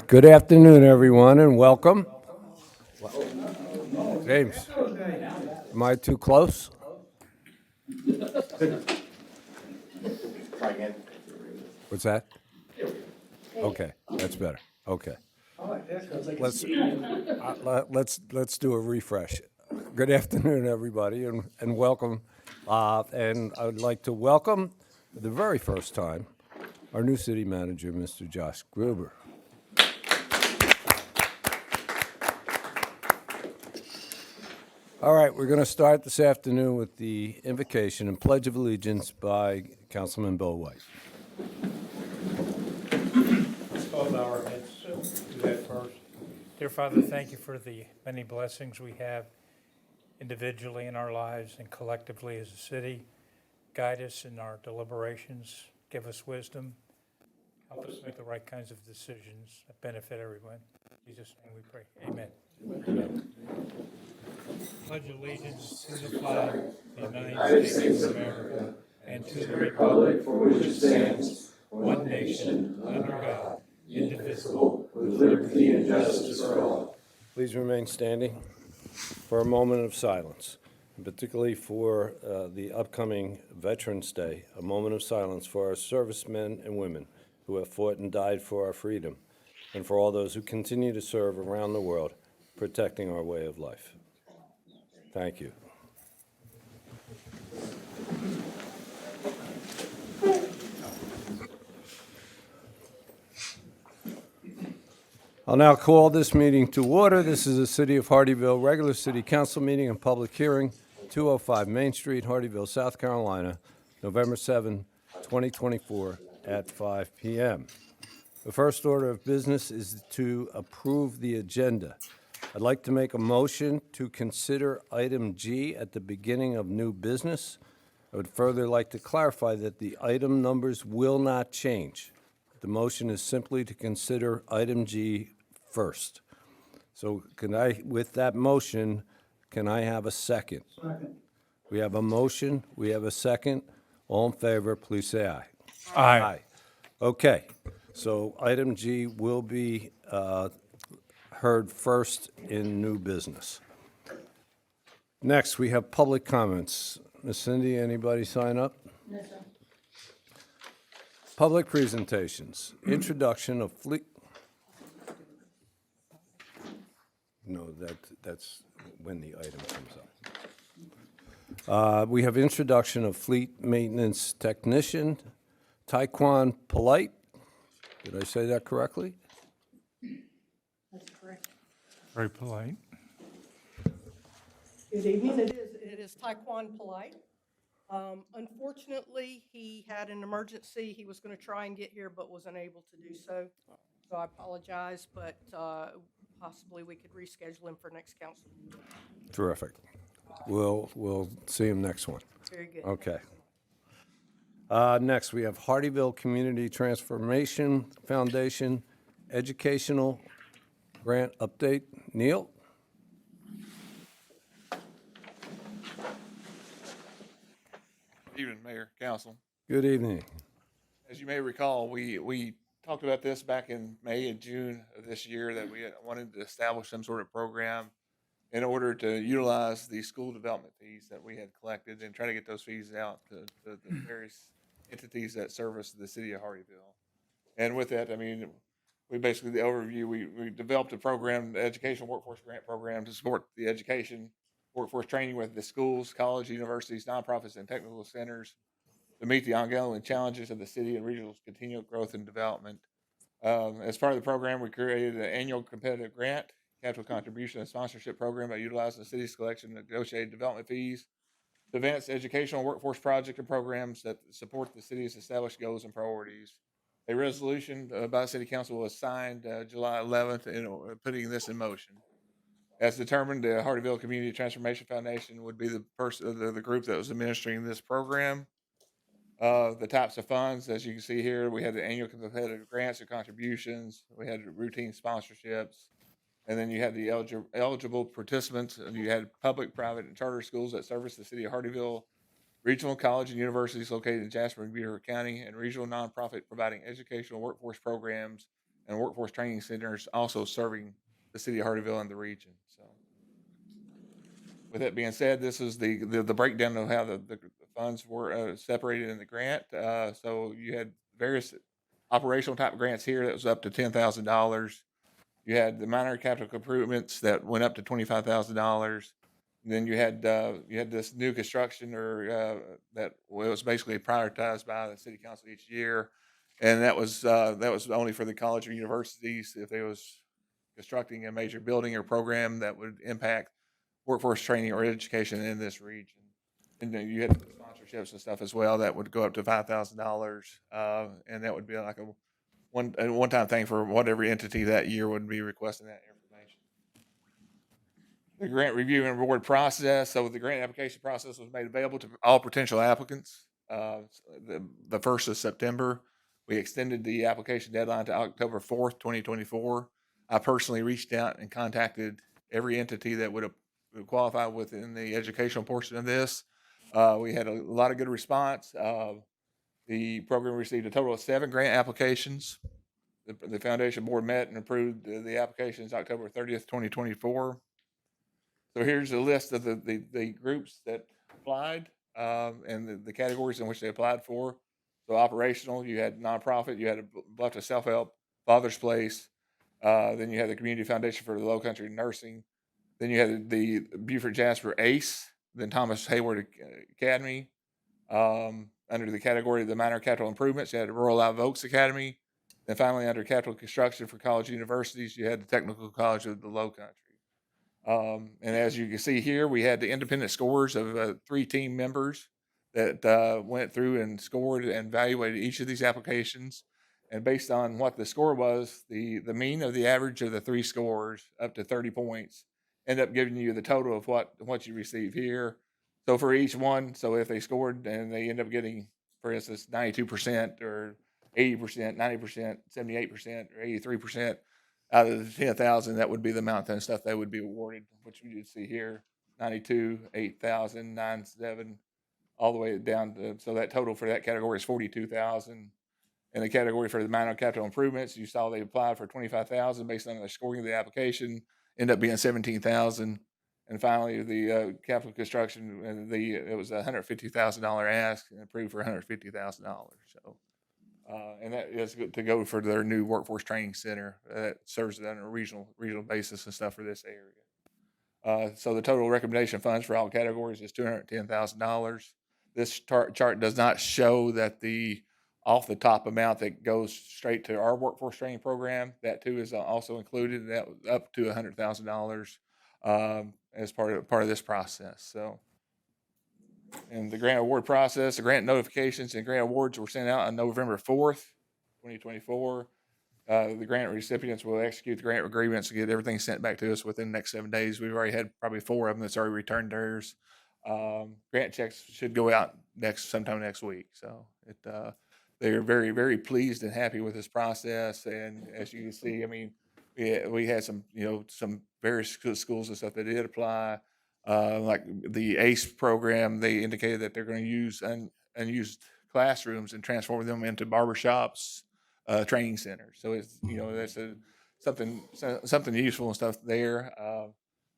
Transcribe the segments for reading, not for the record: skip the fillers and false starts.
Good afternoon, everyone, and welcome. James, am I too close? What's that? Okay, that's better. Okay. Let's do a refresh. Good afternoon, everybody, and welcome. And I would like to welcome, for the very first time, our new city manager, Mr. Josh Gruber. All right, we're going to start this afternoon with the invocation and Pledge of Allegiance by Councilman Bill White. Let's bow our heads, do that first. Dear Father, thank you for the many blessings we have individually in our lives and collectively as a city. Guide us in our deliberations, give us wisdom, help us make the right kinds of decisions that benefit everyone. In Jesus' name we pray, amen. Pledge allegiance to the flag of the United States of America and to the republic for which it stands, one nation, under God, indivisible, with liberty and justice for all. Please remain standing for a moment of silence, and particularly for the upcoming Veterans Day, a moment of silence for our servicemen and women who have fought and died for our freedom, and for all those who continue to serve around the world, protecting our way of life. Thank you. I'll now call this meeting to order. This is the City of Hardeeville regular City Council meeting and public hearing, 205 Main Street, Hardeeville, South Carolina, November 7, 2024, at 5 p.m. The first order of business is to approve the agenda. I'd like to make a motion to consider item G at the beginning of new business. I would further like to clarify that the item numbers will not change. The motion is simply to consider item G first. So with that motion, can I have a second? Second. We have a motion, we have a second. All in favor, please say aye. Aye. Okay, so item G will be heard first in new business. Next, we have public comments. Ms. Cindy, anybody sign up? No, sir. Public presentations, introduction of fleet. No, that's when the item comes up. We have introduction of fleet maintenance technician, Taekwon Polite. Did I say that correctly? That's correct. Very polite. Good evening. It is Taekwon Polite. Unfortunately, he had an emergency. He was going to try and get here, but was unable to do so. So I apologize, but possibly we could reschedule him for next council. Terrific. We'll see him next one. Very good. Okay. Next, we have Hardeeville Community Transformation Foundation Educational Grant Update. Neil? Good evening, Mayor, Council. Good evening. As you may recall, we talked about this back in May and June of this year, that we wanted to establish some sort of program in order to utilize the school development fees that we had collected and try to get those fees out to the various entities that service the city of Hardeeville. And with that, I mean, we basically, the overview, we developed a program, the Educational Workforce Grant Program, to support the education workforce training with the schools, colleges, universities, nonprofits, and technical centers to meet the ongoing challenges of the city and regional's continual growth and development. As part of the program, we created an annual competitive grant, capital contribution, and sponsorship program by utilizing the city's collection of negotiated development fees to advance educational workforce projects and programs that support the city's established goals and priorities. A resolution by the City Council was signed July 11th, putting this in motion. As determined, the Hardeeville Community Transformation Foundation would be the group that was administering this program. The types of funds, as you can see here, we had the annual competitive grants and contributions. We had routine sponsorships. And then you had the eligible participants, and you had public, private, and charter schools that service the city of Hardeeville, regional college and universities located in Jasper and Beaver County, and regional nonprofit providing educational workforce programs and workforce training centers also serving the city of Hardeeville and the region. So, with that being said, this is the breakdown of how the funds were separated in the grant. So you had various operational type grants here that was up to $10,000. You had the minor capital improvements that went up to $25,000. Then you had this new construction that was basically prioritized by the city council each year, and that was only for the college or universities if they was constructing a major building or program that would impact workforce training or education in this region. And then you had sponsorships and stuff as well that would go up to $5,000, and that would be like a one-time thing for whatever entity that year would be requesting that information. The grant review and award process. So the grant application process was made available to all potential applicants. The 1st of September, we extended the application deadline to October 4th, 2024. I personally reached out and contacted every entity that would qualify within the educational portion of this. We had a lot of good response. The program received a total of 7 grant applications. The foundation board met and approved the applications October 30th, 2024. So here's a list of the groups that applied and the categories in which they applied for. So operational, you had nonprofit, you had a bunch of self-help, Father's Place, then you had the Community Foundation for the Low Country Nursing, then you had the Buford Jasper ACE, then Thomas Hayward Academy. Under the category of the minor capital improvements, you had the Rural Live Oaks Academy. And finally, under capital construction for college and universities, you had the Technical College of the Low Country. And as you can see here, we had the independent scores of 3 team members that went through and scored and evaluated each of these applications. And based on what the score was, the mean of the average of the 3 scores up to 30 points end up giving you the total of what you receive here. So for each one, so if they scored and they end up getting, for instance, 92% or 80%, 90%, 78%, or 83% out of the 10,000, that would be the amount of stuff they would be awarded, which you see here, 92, 8,000, 9,7, all the way down to, so that total for that category is 42,000. In the category for the minor capital improvements, you saw they applied for 25,000 based on the scoring of the application, end up being 17,000. And finally, the capital construction, it was a $150,000 ask and approved for $150,000. So, and that is to go for their new workforce training center that serves on a regional basis and stuff for this area. So the total recommendation funds for all categories is $210,000. This chart does not show that the off the top amount that goes straight to our workforce training program. That too is also included. That was up to $100,000 as part of this process. So, and the grant award process, the grant notifications and grant awards were sent out on November 4th, 2024. The grant recipients will execute the grant agreements to get everything sent back to us within the next 7 days. We've already had probably 4 of them that's already returned theirs. Grant checks should go out sometime next week. So they are very, very pleased and happy with this process. And as you can see, I mean, we had some various schools and stuff that did apply. Like the ACE program, they indicated that they're going to use unused classrooms and transform them into barbershops, training centers. So it's that's something useful and stuff there.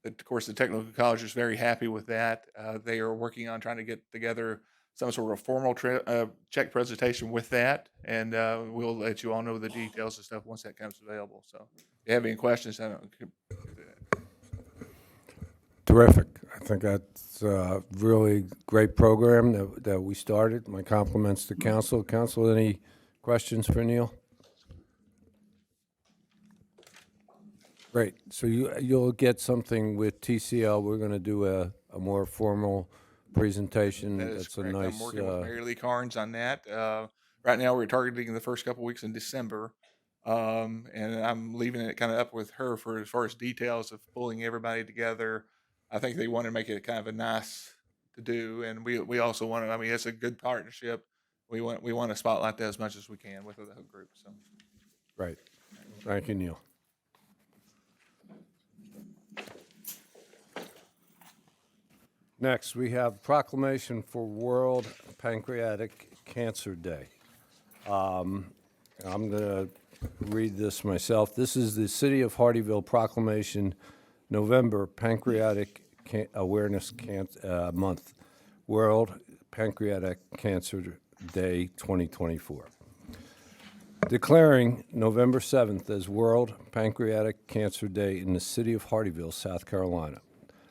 Of course, the technical college is very happy with that. They are working on trying to get together some sort of formal check presentation with that, and we'll let you all know the details and stuff once that comes available. So, if you have any questions, Terrific. I think that's a really great program that we started. My compliments to council. Council, any questions for Neil? Great. So you'll get something with TCL. We're going to do a more formal presentation. that is That's correct. a nice. I'm working with Mary Lee Carnes on that. Right now, we're targeting the first couple weeks in December, and I'm leaving it kind of up with her for as far as details of pulling everybody together. I think they want to make it kind of a nice to do, and we also want to. I mean, it's a good partnership. We want to spotlight that as much as we can with the whole group. So, Right. Thank you, Neil. Next, we have proclamation for World Pancreatic Cancer Day. I'm going to read this myself. This is the City of Hardeeville Proclamation, November Pancreatic Awareness Month, World Pancreatic Cancer Day 2024. Declaring November 7th as World Pancreatic Cancer Day in the city of Hardeeville, South Carolina.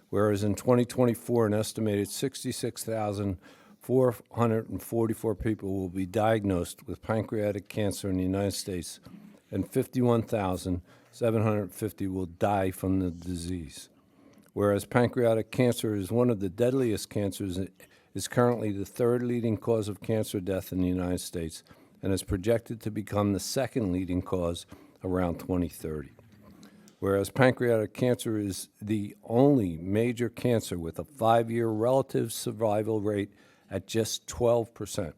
Whereas in 2024, an estimated 66,444 people will be diagnosed with pancreatic cancer in the United States, and 51,750 will die from the disease. Whereas pancreatic cancer is one of the deadliest cancers, it is currently the third leading cause of cancer death in the United States, and is projected to become the second leading cause around 2030. Whereas pancreatic cancer is the only major cancer with a 5-year relative survival rate at just 12%.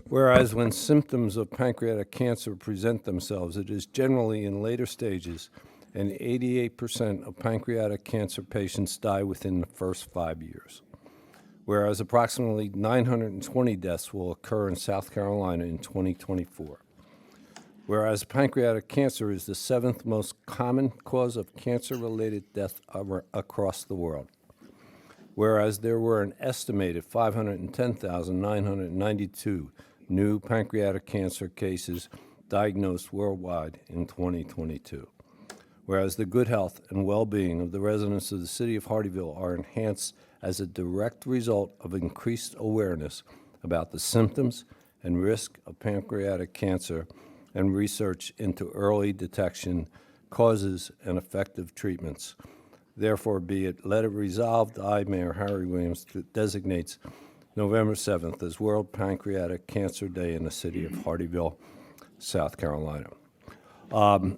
Whereas when symptoms of pancreatic cancer present themselves, it is generally in later stages, and 88% of pancreatic cancer patients die within the first 5 years. Whereas approximately 920 deaths will occur in South Carolina in 2024. Whereas pancreatic cancer is the 7th most common cause of cancer-related death across the world. Whereas there were an estimated 510,992 new pancreatic cancer cases diagnosed worldwide in 2022. Whereas the good health and well-being of the residents of the city of Hardeeville are enhanced as a direct result of increased awareness about the symptoms and risk of pancreatic cancer and research into early detection, causes, and effective treatments. Therefore, be it resolved, I, Mayor Harry Williams, designates November 7th as World Pancreatic Cancer Day in the city of Hardeeville, South Carolina. When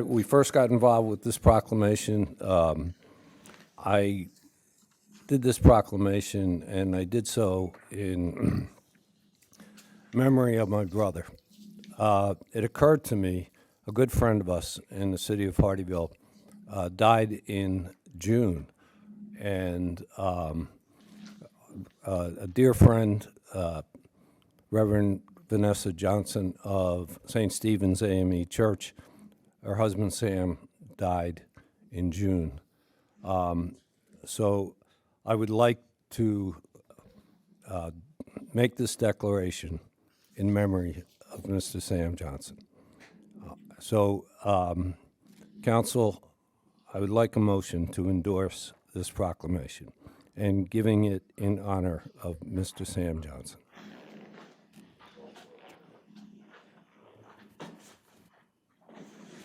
we first got involved with this proclamation, I did this proclamation, and I did so in memory of my brother. It occurred to me, a good friend of us in the city of Hardeeville died in June, and a dear friend, Reverend Vanessa Johnson of St. Stephen's AME Church, her husband Sam died in June. So I would like to make this declaration in memory of Mr. Sam Johnson. Council, I would like a motion to endorse this proclamation and giving it in honor of Mr. Sam Johnson.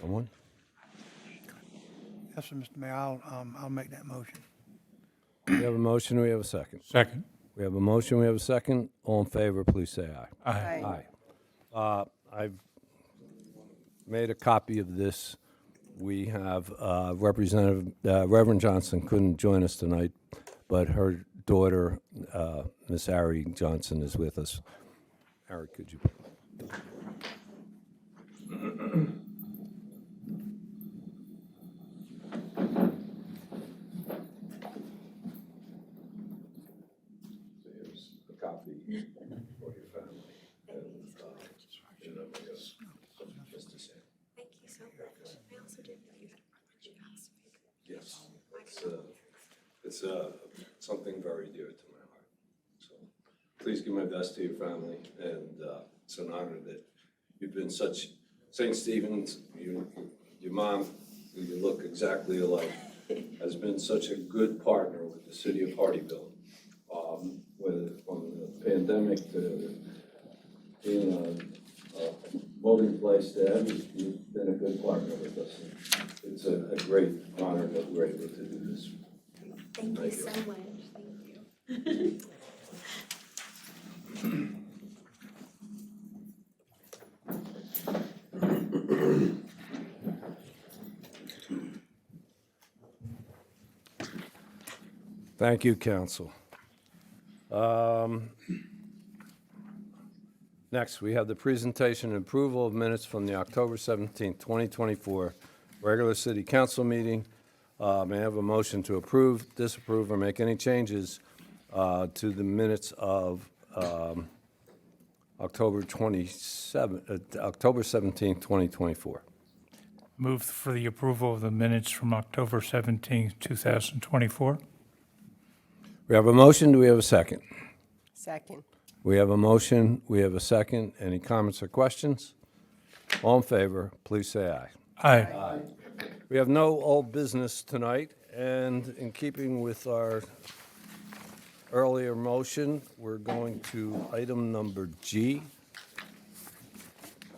Someone? Yes, sir, Mr. Mayor, I'll make that motion. We have a motion, we have a second. Second. We have a motion, we have a second. All in favor, please say aye. Aye. Aye. I've made a copy of this. We have Reverend Johnson couldn't join us tonight, but her daughter, Miss Ari Johnson, is with us. Ari, could you? Here's a copy for your family. Mr. Sam. Thank you so much. I also didn't know you had a brother you asked me. Yes, it's something very dear to my heart. So please give my best to your family, and it's an honor that you've been such, St. Stephen's, your mom, who you look exactly alike, has been such a good partner with the city of Hardeeville. From the pandemic to being a voting place to you've been a good partner with us. It's a great honor that we're able to do this. Thank you so much. Thank you. Thank you, council. Next, we have the presentation and approval of minutes from the October 17th, 2024 regular city council meeting. May I have a motion to approve, disapprove, or make any changes to the minutes of October 17th, 2024. Move for the approval of the minutes from October 17th, 2024. We have a motion. Do we have a second? Second. We have a motion. We have a second. Any comments or questions? All in favor, please say aye. Aye. We have no old business tonight, and in keeping with our earlier motion, we're going to item number G.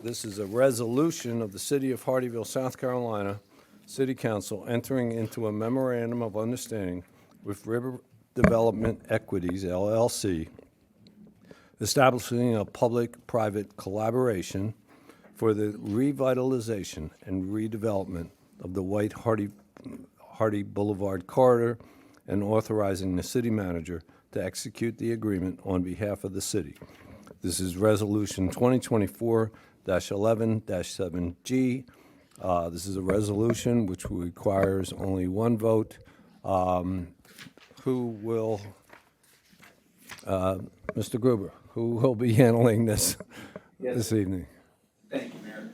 This is a resolution of the City of Hardeeville, South Carolina, City Council entering into a memorandum of understanding with River Development Equities, LLC, establishing a public-private collaboration for the revitalization and redevelopment of the White Hardy Boulevard corridor and authorizing the city manager to execute the agreement on behalf of the city. This is Resolution 2024-11-7G. This is a resolution which requires only one vote. Who will, Mr. Gruber, who will be handling this this evening? Thank you, Mayor.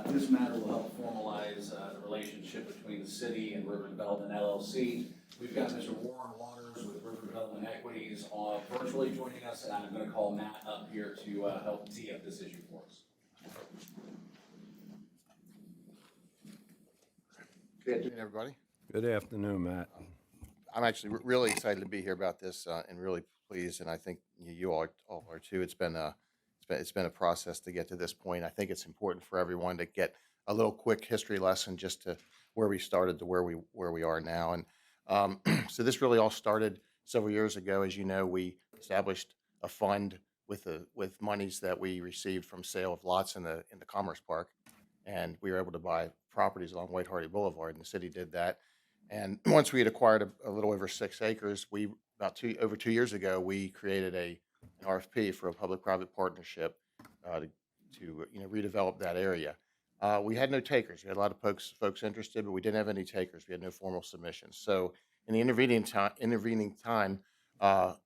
This matter will help formalize the relationship between the city and River Development LLC. We've got Mr. Warren Waters with River Development Equities virtually joining us, and I'm going to call Matt up here to help tee up this issue for us. Good afternoon, everybody. Good afternoon, Matt. I'm actually really excited to be here about this and really pleased, and I think you all are too. It's been a process to get to this point. I think it's important for everyone to get a little quick history lesson just to where we started to where we are now. And so this really all started several years ago. As you know, we established a fund with monies that we received from sale of lots in the Commerce Park, and we were able to buy properties along White Hardy Boulevard, and the city did that. And once we had acquired a little over 6 acres, over 2 years ago, we created an RFP for a public-private partnership to redevelop that area. We had no takers. We had a lot of folks interested, but we didn't have any takers. We had no formal submissions. So in the intervening time, the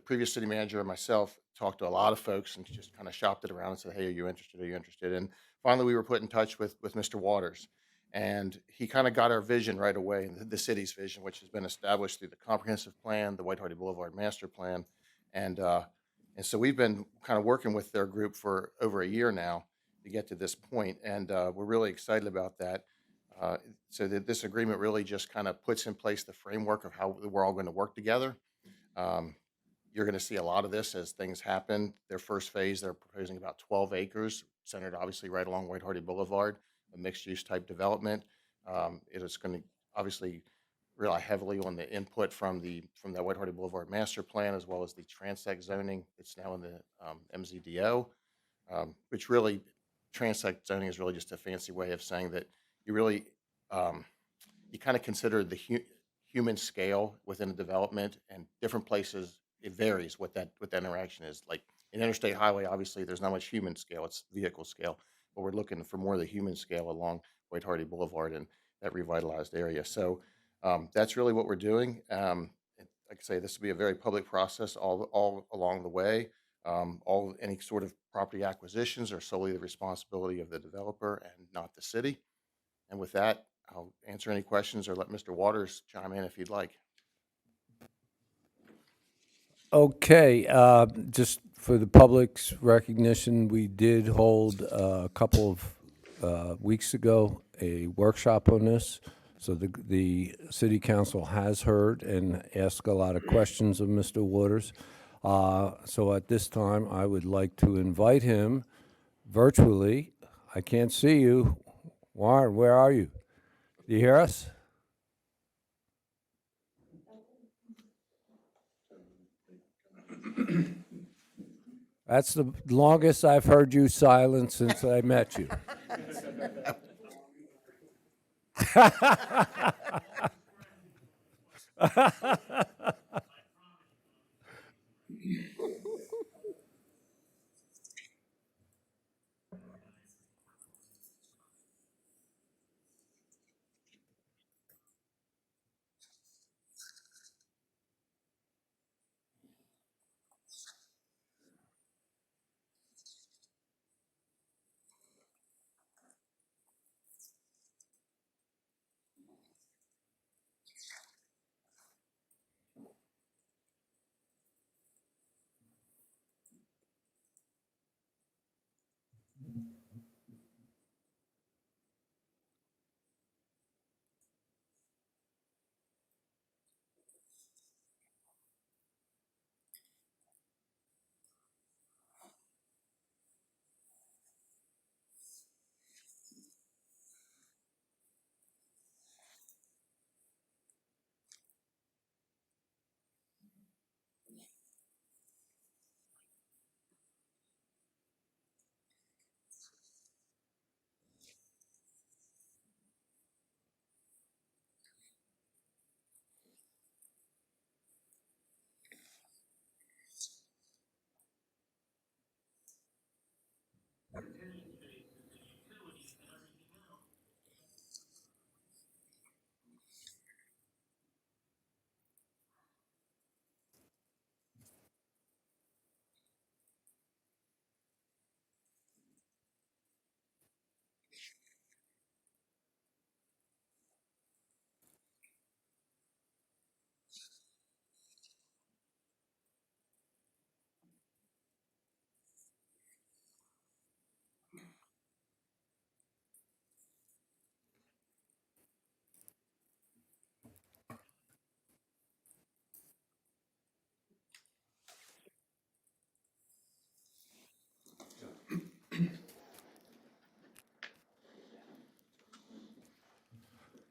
previous city manager and myself talked to a lot of folks and just kind of shopped it around and said, "Hey, are you interested? Are you interested?" And finally, we were put in touch with Mr. Waters. And he kind of got our vision right away, the city's vision, which has been established through the comprehensive plan, the White Hardy Boulevard master plan. And so we've been kind of working with their group for over a year now to get to this point. And we're really excited about that. So that this agreement really just kind of puts in place the framework of how we're all going to work together. You're going to see a lot of this as things happen. Their first phase, they're proposing about 12 acres, centered obviously right along White Hardy Boulevard, a mixed-use type development. It is going to obviously rely heavily on the input from the White Hardy Boulevard master plan, as well as the transect zoning. It's now in the MZDO, which really, transect zoning is really just a fancy way of saying that you really, you kind of consider the human scale within a development, and different places, it varies what that interaction is. Like in interstate highway, obviously there's not much human scale, it's vehicle scale. But we're looking for more of the human scale along White Hardy Boulevard and that revitalized area. So that's really what we're doing. Like I say, this will be a very public process all along the way. Any sort of property acquisitions are solely the responsibility of the developer and not the city. And with that, I'll answer any questions or let Mr. Waters chime in if he'd like. Okay, just for the public's recognition, we did hold a couple of weeks ago a workshop on this. So the city council has heard and asked a lot of questions of Mr. Waters. So at this time, I would like to invite him virtually. I can't see you. Warren, where are you? Do you hear us? That's the longest I've heard you silent since I met you.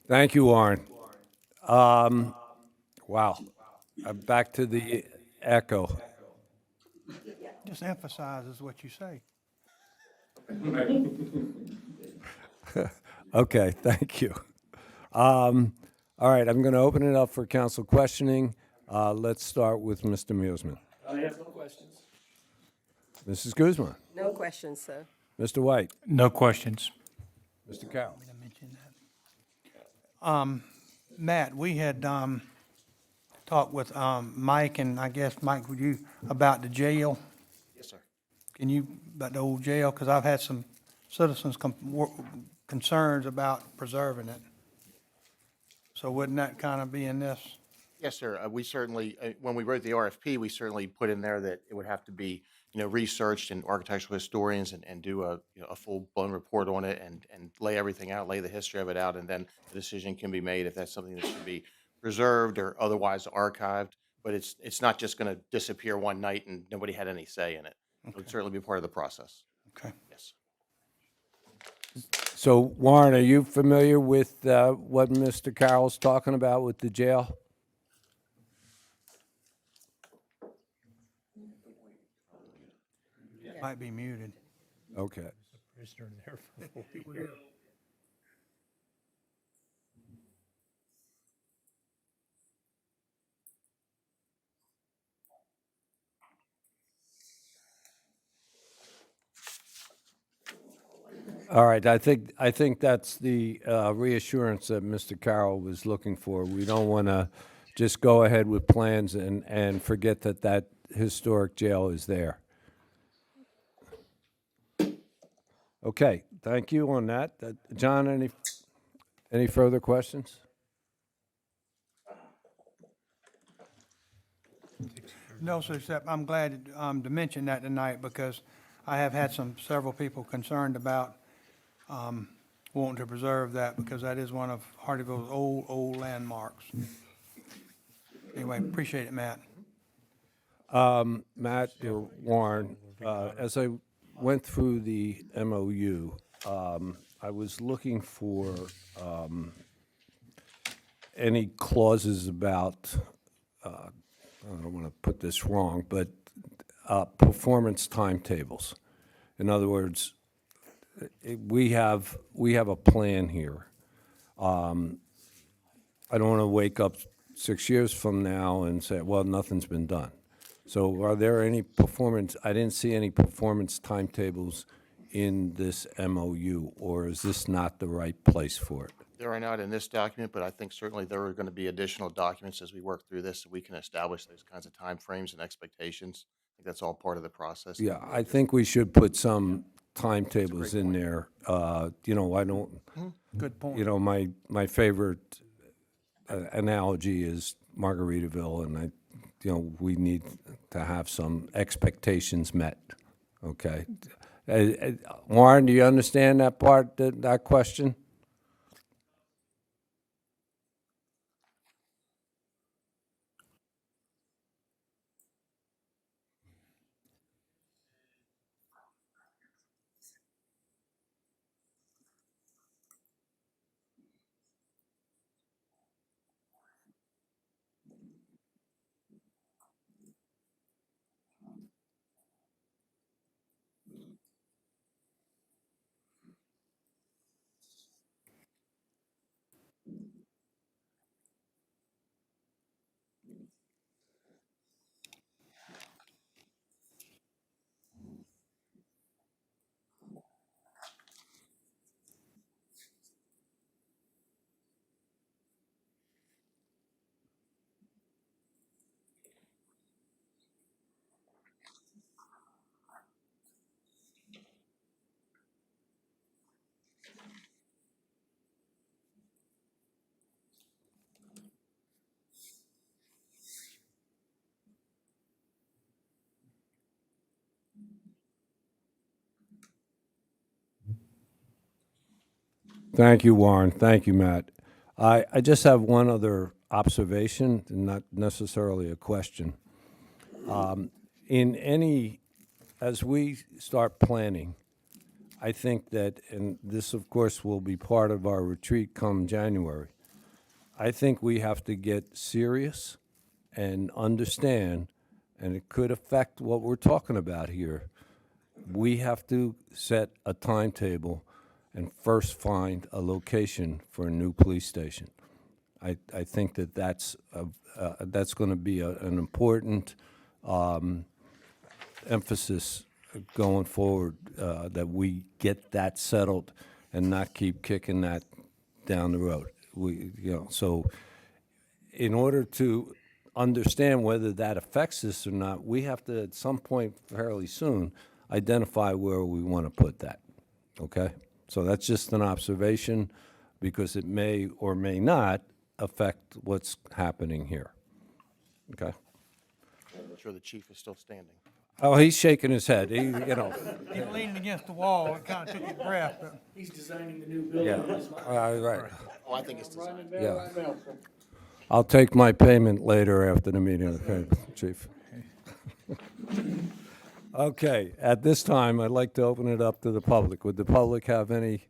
Thank you, Warren. Wow. Back to the echo. Just emphasizes what you say. Okay, thank you. All right, I'm going to open it up for council questioning. Let's start with Mr. Musman. I have no questions. Mrs. Guzman. No questions, sir. Mr. White. No questions. Mr. Carroll. I mentioned that. Matt, we had, talked with, Mike, and I guess, Mike, with you, about the jail. Yes, sir. Can you, about the old jail, because I've had some citizens concerns about preserving it. So wouldn't that kind of be in this? Yes, sir. We certainly, when we wrote the RFP, we certainly put in there that it would have to be, researched and architectural historians and do a full-blown report on it and lay everything out, lay the history of it out, and then the decision can be made if that's something that should be preserved or otherwise archived. But it's not just going to disappear one night and nobody had any say in it. It would certainly be part of the process. Okay. Yes. So, Warren, are you familiar with what Mr. Carroll's talking about with the jail? Might be muted. Okay. Prisoner there for 40 years. All right, I think that's the reassurance that Mr. Carroll was looking for. We don't want to just go ahead with plans and forget that historic jail is there. Okay, thank you on that. John, any further questions? No, sir, except I'm glad to mention that tonight because I have had several people concerned about wanting to preserve that because that is one of Hardeeville's old landmarks. Anyway, appreciate it, Matt. Matt or Warren, as I went through the MOU, I was looking for any clauses about, I don't want to put this wrong, but performance timetables. In other words, we have a plan here. I don't want to wake up 6 years from now and say, well, nothing's been done. So are there any I didn't see any performance timetables in this MOU, or is this not the right place for it? There are not in this document, but I think certainly there are going to be additional documents as we work through this so we can establish those kinds of timeframes and expectations. I think that's all part of the process. Yeah, I think we should put some timetables in there. I don't, Good point. my favorite analogy is Margaritaville, and we need to have some expectations met, okay? Warren, do you understand that part, that question? Thank you, Warren. Thank you, Matt. I just have one other observation, and not necessarily a question. As we start planning, I think that, and this, of course, will be part of our retreat come January, I think we have to get serious and understand, and it could affect what we're talking about here. We have to set a timetable and first find a location for a new police station. I think that's going to be an important emphasis going forward, that we get that settled and not keep kicking that down the road. So in order to understand whether that affects us or not, we have to, at some point fairly soon, identify where we want to put that, okay? So that's just an observation, because it may or may not affect what's happening here, okay? I'm sure the chief is still standing. Oh, he's shaking his head, He's leaning against the wall, it kind of took his breath, but He's designing the new building. yeah, right, Oh, I think it's designed. yeah. I'll take my payment later after the meeting, okay, Chief? Okay, at this time, I'd like to open it up to the public. Would the public have any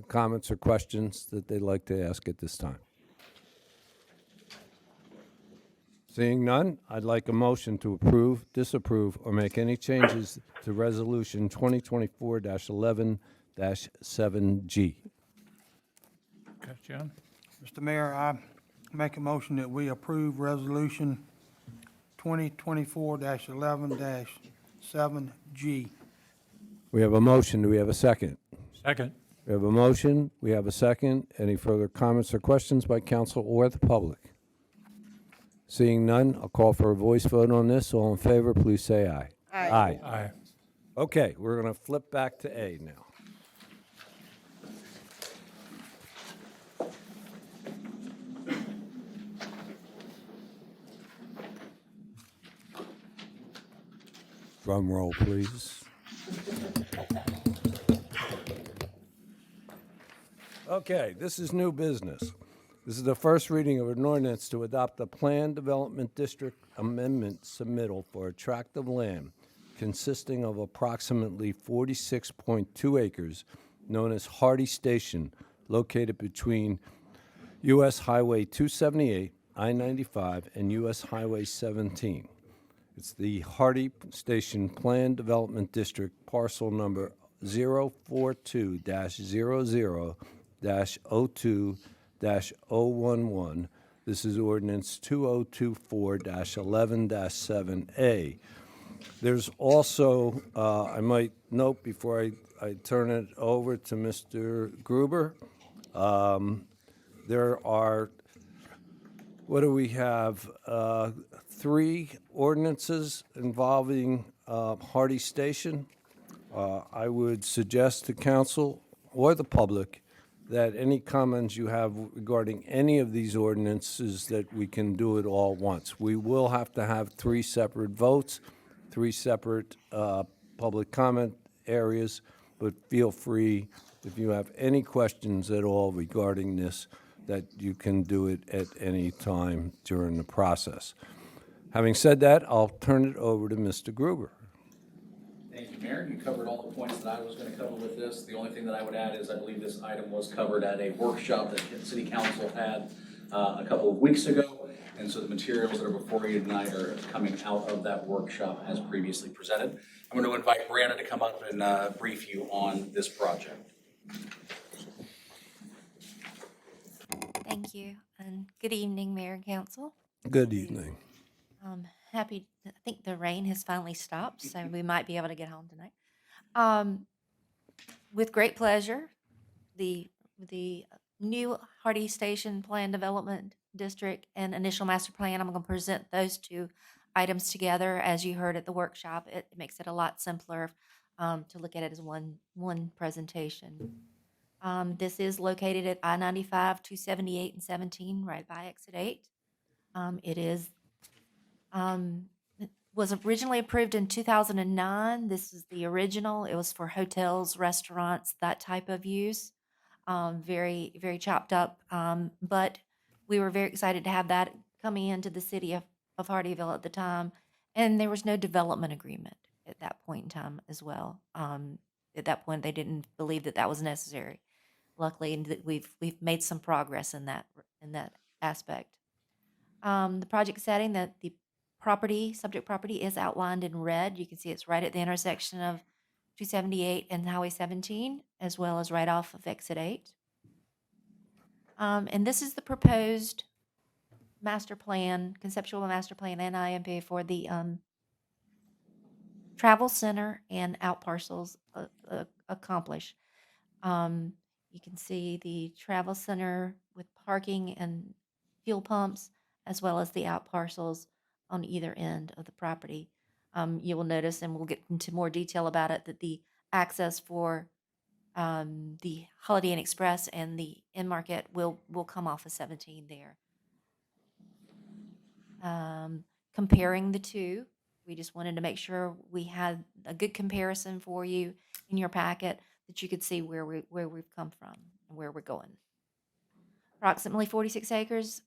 comments or questions that they'd like to ask at this time? Seeing none, I'd like a motion to approve, disapprove, or make any changes to Resolution 2024-11-7G. Okay, John? Mr. Mayor, I make a motion that we approve Resolution 2024-11-7G. We have a motion. Do we have a second? Second. We have a motion. We have a second. Any further comments or questions by council or the public? Seeing none, I'll call for a voice vote on this. All in favor, please say aye. Aye. Aye. Okay, we're going to flip back to A now. Drum roll, please. Okay, this is new business. This is the first reading of an ordinance to adopt a Plan Development District Amendment submittal for a tract of land consisting of approximately 46.2 acres known as Hardy Station, located between U.S. Highway 278, I-95, and U.S. Highway 17. It's the Hardy Station Plan Development District, parcel number 042-00-02-011. This is ordinance 2024-11-7A. There's also, I might note before I turn it over to Mr. Gruber, there are, what do we have? 3 ordinances involving Hardy Station. I would suggest to council or the public that any comments you have regarding any of these ordinances, that we can do it all once. We will have to have 3 separate votes, 3 separate public comment areas, but feel free, if you have any questions at all regarding this, that you can do it at any time during the process. Having said that, I'll turn it over to Mr. Gruber. Thank you, Mayor. You covered all the points that I was going to cover with this. The only thing that I would add is I believe this item was covered at a workshop that City Council had a couple of weeks ago. And so the materials that are before you tonight are coming out of that workshop as previously presented. I'm going to invite Brianna to come up and brief you on this project. Thank you, and good evening, Mayor and Council. Good evening. I think the rain has finally stopped, so we might be able to get home tonight. With great pleasure, the new Hardy Station Plan Development District and Initial Master Plan, I'm going to present those 2 items together. As you heard at the workshop, it makes it a lot simpler to look at it as one presentation. This is located at I-95, 278, and 17, right by Exit 8. It was originally approved in 2009. This is the original. It was for hotels, restaurants, that type of use. Very, very chopped up. But we were very excited to have that coming into the city of Hardeeville at the time. And there was no development agreement at that point in time as well. At that point, they didn't believe that that was necessary. luckily, and that we've made some progress in that aspect. The project setting, that the subject property is outlined in red. You can see it's right at the intersection of 278 and Highway 17, as well as right off of Exit 8. And this is the proposed master plan, conceptual master plan and IMP for the travel center and out parcels accomplish. You can see the travel center with parking and fuel pumps, as well as the out parcels on either end of the property. You will notice, and we'll get into more detail about it, that the access for the Holiday Inn Express and the Inn Market will come off of 17 there. Comparing the two, we just wanted to make sure we had a good comparison for you in your packet, that you could see where we've come from and where we're going. Approximately 46 acres,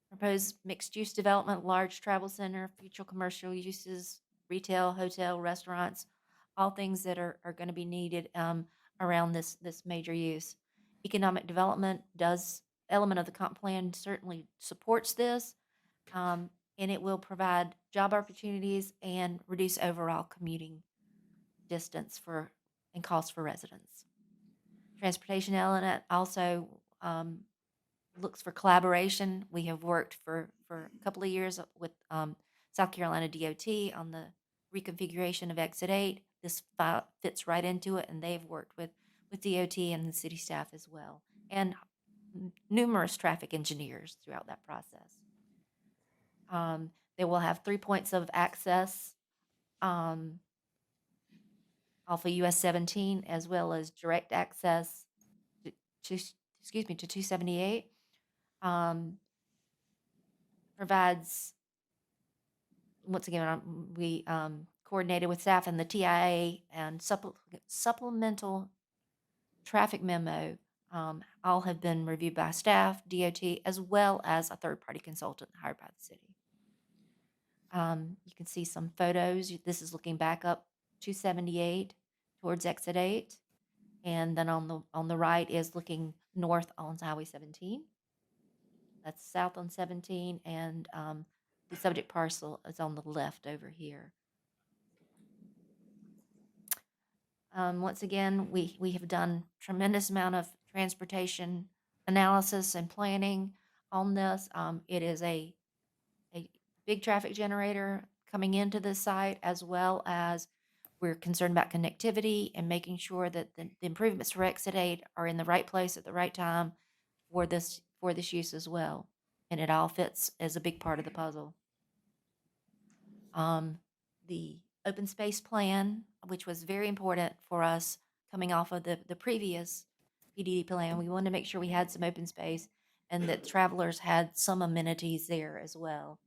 proposed mixed-use development, large travel center, future commercial uses, retail, hotel, restaurants, all things that are going to be needed around this major use. Economic development element of the comp plan certainly supports this, and it will provide job opportunities and reduce overall commuting distance and cost for residents. Transportation element also looks for collaboration. We have worked for a couple of years with South Carolina DOT on the reconfiguration of Exit 8. This fits right into it, and they've worked with DOT and the city staff as well, and numerous traffic engineers throughout that process. They will have 3 points of access off of US 17, as well as direct access to 278. Provides, once again, we coordinated with staff and the TIA, and supplemental traffic memo all have been reviewed by staff, DOT, as well as a third-party consultant hired by the city. You can see some photos. This is looking back up 278 towards Exit 8. And then on the right is looking north on Highway 17. That's south on 17, and the subject parcel is on the left over here. Once again, we have done tremendous amount of transportation analysis and planning on this. It is a big traffic generator coming into the site, as well as we're concerned about connectivity and making sure that the improvements for Exit 8 are in the right place at the right time for this use as well. And it all fits as a big part of the puzzle. The open space plan, which was very important for us coming off of the previous PDD plan, we wanted to make sure we had some open space and that travelers had some amenities there as well.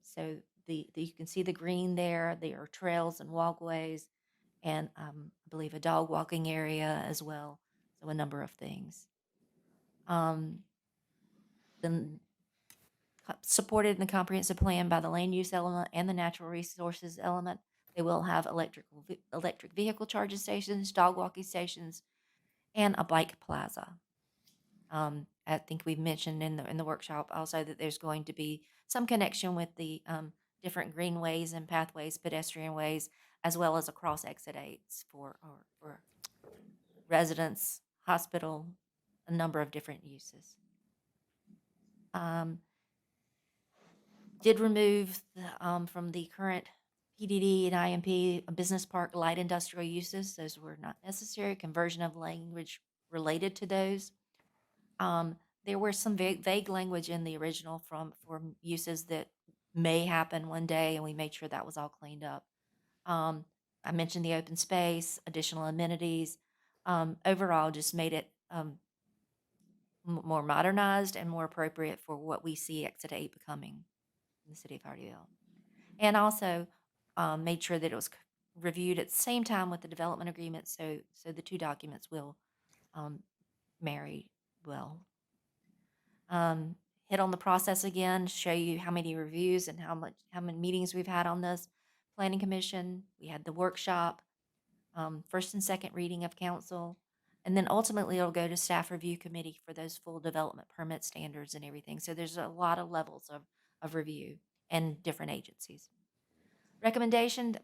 So you can see the green there. There are trails and walkways, and I believe a dog walking area as well. So a number of things. Then supported in the comprehensive plan by the land use element and the natural resources element. They will have electric vehicle charging stations, dog walking stations, and a bike plaza. I think we've mentioned in the workshop also that there's going to be some connection with the different greenways and pathways, pedestrian ways, as well as across Exit 8s for residents, hospital, a number of different uses. Did remove from the current PDD and IMP business park light industrial uses. Those were not necessary. Conversion of language related to those. There were some vague language in the original for uses that may happen one day, and we made sure that was all cleaned up. I mentioned the open space, additional amenities. Overall, just made it more modernized and more appropriate for what we see Exit 8 becoming in the city of Hardeeville. And also made sure that it was reviewed at the same time with the development agreement, so the two documents will marry well. Hit on the process again, show you how many reviews and how many meetings we've had on this. Planning Commission, we had the workshop, first and second reading of council, And then ultimately, it'll go to staff review committee for those full development permit standards and everything. So there's a lot of levels of review and different agencies. Recommendation,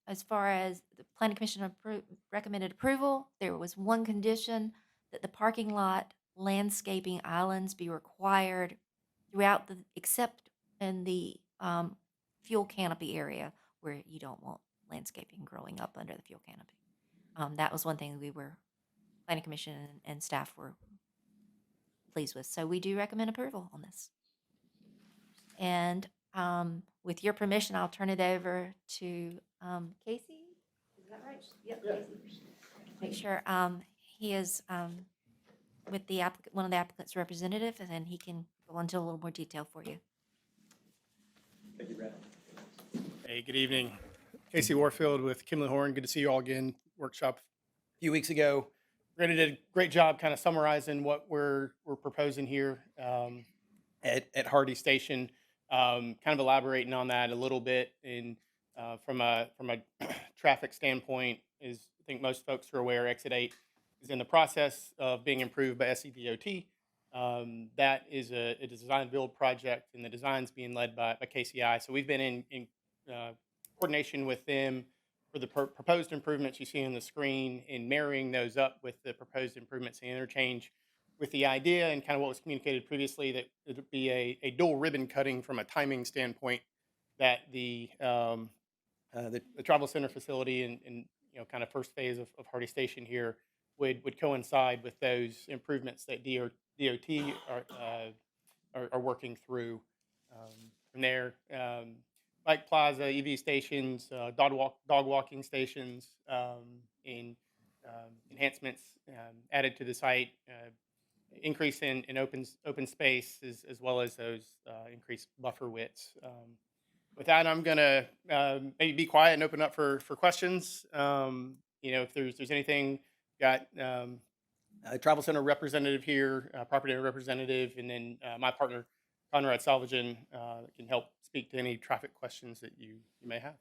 as far as the planning commission recommended approval, there was one condition that the parking lot landscaping islands be required throughout except in the, fuel canopy area where you don't want landscaping growing up under the fuel canopy. That was one thing planning commission and staff were pleased with. So we do recommend approval on this. And with your permission, I'll turn it over to Casey. Is that right? Yep. Casey. Make sure he is with the one of the applicant's representative, and then he can go into a little more detail for you. Thank you, Brad. Hey, good evening. Casey Warfield with Kimley Horn. Good to see you all again. Workshop a few weeks ago. Brenda did a great job kind of summarizing what we're proposing here at Hardy Station. Kind of elaborating on that a little bit in from a traffic standpoint. Is I think most folks are aware, Exit 8 is in the process of being improved by SCDOT. That is a design build project, and the design's being led by KCI. So we've been in coordination with them for the proposed improvements you see on the screen, and marrying those up with the proposed improvements and interchange, with the idea and kind of what was communicated previously that it would be a dual ribbon cutting from a timing standpoint, that the travel center facility and kind of first phase of Hardy Station here would coincide with those improvements that DOT are working through. From there, bike plaza, EV stations, dog walking stations, and enhancements added to the site, increase in open space, as well as those increased buffer widths. With that, I'm gonna maybe be quiet and open up for questions. If there's anything, got a travel center representative here, property owner representative, and then my partner Conrad Salvagen can help speak to any traffic questions that you may have.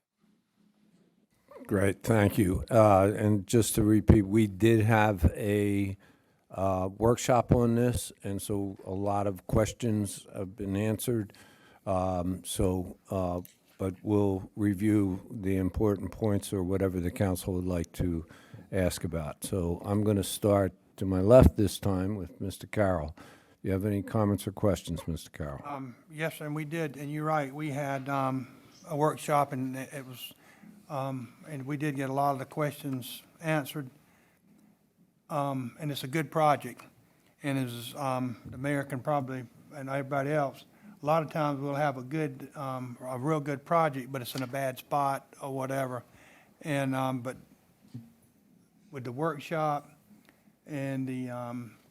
Great, thank you. And just to repeat, we did have a workshop on this, and so a lot of questions have been answered. But we'll review the important points or whatever the council would like to ask about. So I'm going to start to my left this time with Mr. Carroll. Do you have any comments or questions, Mr. Carroll? Yes, and we did, and you're right, we had a workshop, and it was, and we did get a lot of the questions answered. And it's a good project, and as the mayor can probably, and everybody else, a lot of times we'll have a real good project, but it's in a bad spot or whatever. And, but with the workshop and the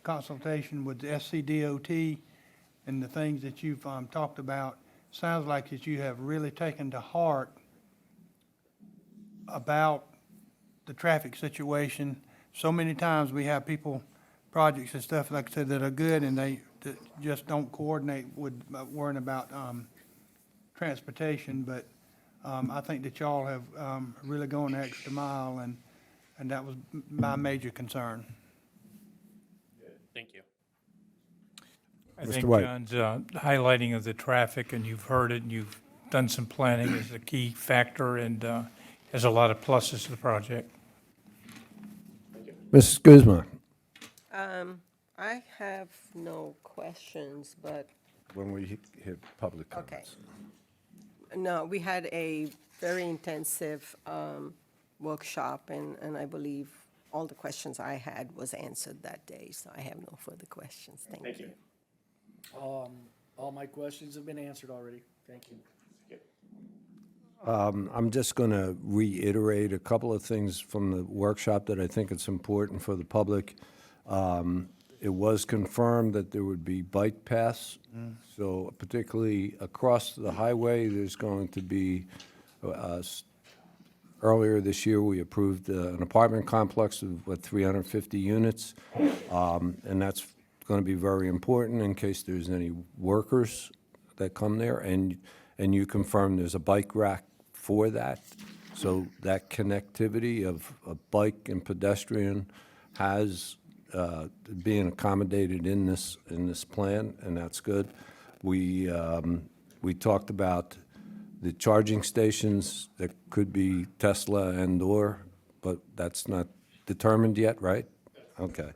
consultation with the SCDOT and the things that you've talked about, sounds like that you have really taken to heart about the traffic situation. So many times we have projects and stuff like I said that are good, and they just don't coordinate with worrying about transportation. But I think that y'all have really gone the extra mile, and that was my major concern. Thank you. I Mr. think White. John's highlighting of the traffic, and you've heard it, and you've done some planning, is a key factor, and has a lot of pluses to the project. Mrs. Guzman? I have no questions, but, When we hit public okay. comments. No, we had a very intensive workshop, and I believe all the questions I had was answered that day, so I have no further questions. Thank you. All my questions have been answered already. Thank you. I'm just going to reiterate a couple of things from the workshop that I think it's important for the public. It was confirmed that there would be bike paths. So particularly across the highway, there's going to be, earlier this year, we approved an apartment complex of 350 units. And that's going to be very important in case there's any workers that come there. And you confirmed there's a bike rack for that. So that connectivity of a bike and pedestrian has being accommodated in this plan, and that's good. We talked about the charging stations that could be Tesla and/or, but that's not determined yet, right? Okay.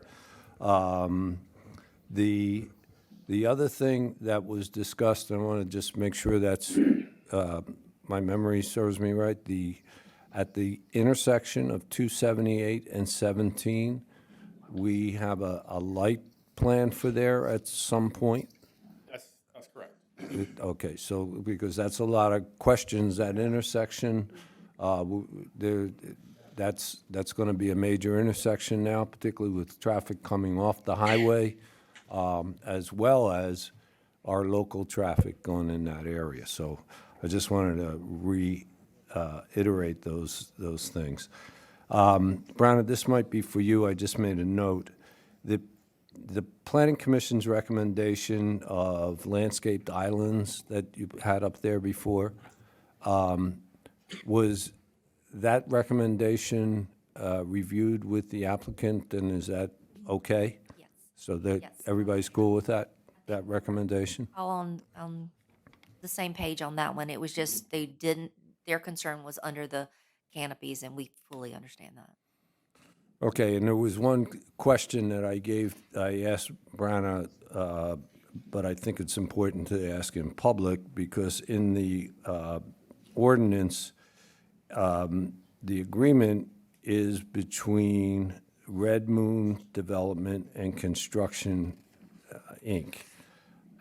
The other thing that was discussed, and I want to just make sure that's, my memory serves me right, at the intersection of 278 and 17, we have a light plan for there at some point? That's correct. Okay, so, because that's a lot of questions, that intersection, that's going to be a major intersection now, particularly with traffic coming off the highway, as well as our local traffic going in that area. So I just wanted to reiterate those things. Browna, this might be for you. I just made a note. The Planning Commission's recommendation of landscaped islands that you had up there before, was that recommendation reviewed with the applicant, and is that okay? Yes. So that Yes. everybody's cool with that recommendation? All on the same page on that one. It was just, their concern was under the canopies, and we fully understand that. Okay, and there was one question that I asked Brana, but I think it's important to ask in public, because in the ordinance, the agreement is between Red Moon Development and Construction, Inc.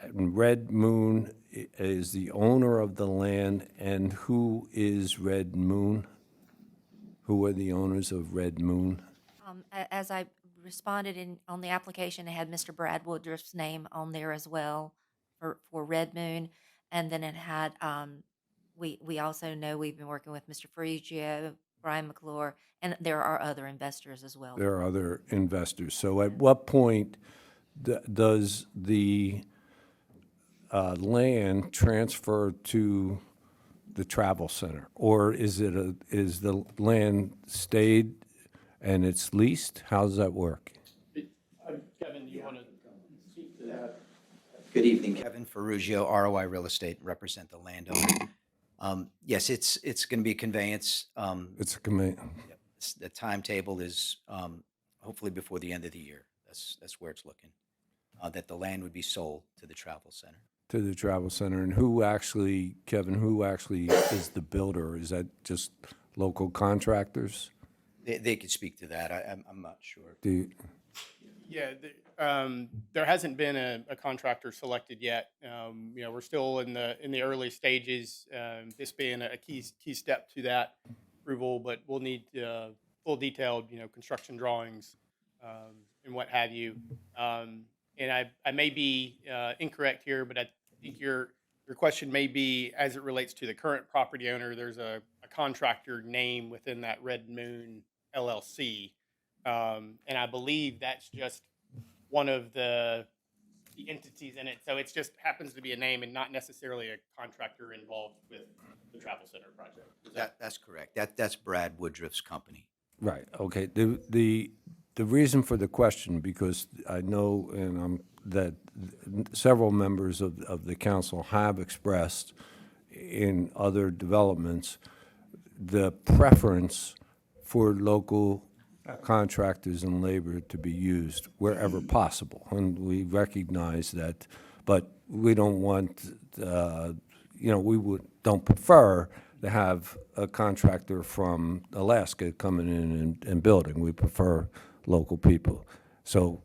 And Red Moon is the owner of the land, and who is Red Moon? Who are the owners of Red Moon? As I responded on the application, it had Mr. Brad Woodruff's name on there as well for Red Moon. And then it had, we also know we've been working with Mr. Ferrigio, Brian McClure, and there are other investors as well. There are other investors. So at what point does the land transfer to the travel center? Or is the land stayed and it's leased? How does that work? Kevin, you want to speak to that? Good evening, Kevin Ferrugio, ROI Real Estate, represent the landowner. Yes, it's going to be a conveyance. It's a committee. The timetable is hopefully before the end of the year. That's where it's looking. That the land would be sold to the travel center. To the travel center. And who actually, Kevin, who actually is the builder? Is that just local contractors? They could speak to that. I'm not sure. Yeah, there hasn't been a contractor selected yet. We're still in the early stages. This being a key step to that approval, but we'll need full detailed, construction drawings and what have you. And I may be incorrect here, but I think your question may be as it relates to the current property owner. There's a contractor name within that Red Moon LLC. And I believe that's just one of the entities in it. So it just happens to be a name and not necessarily a contractor involved with the travel center project. That's correct. That's Brad Woodruff's company. Right, okay. The reason for the question, because I know that several members of the council have expressed in other developments the preference for local contractors and labor to be used wherever possible. And we recognize that, but we don't want, don't prefer to have a contractor from Alaska coming in and building. We prefer local people. So,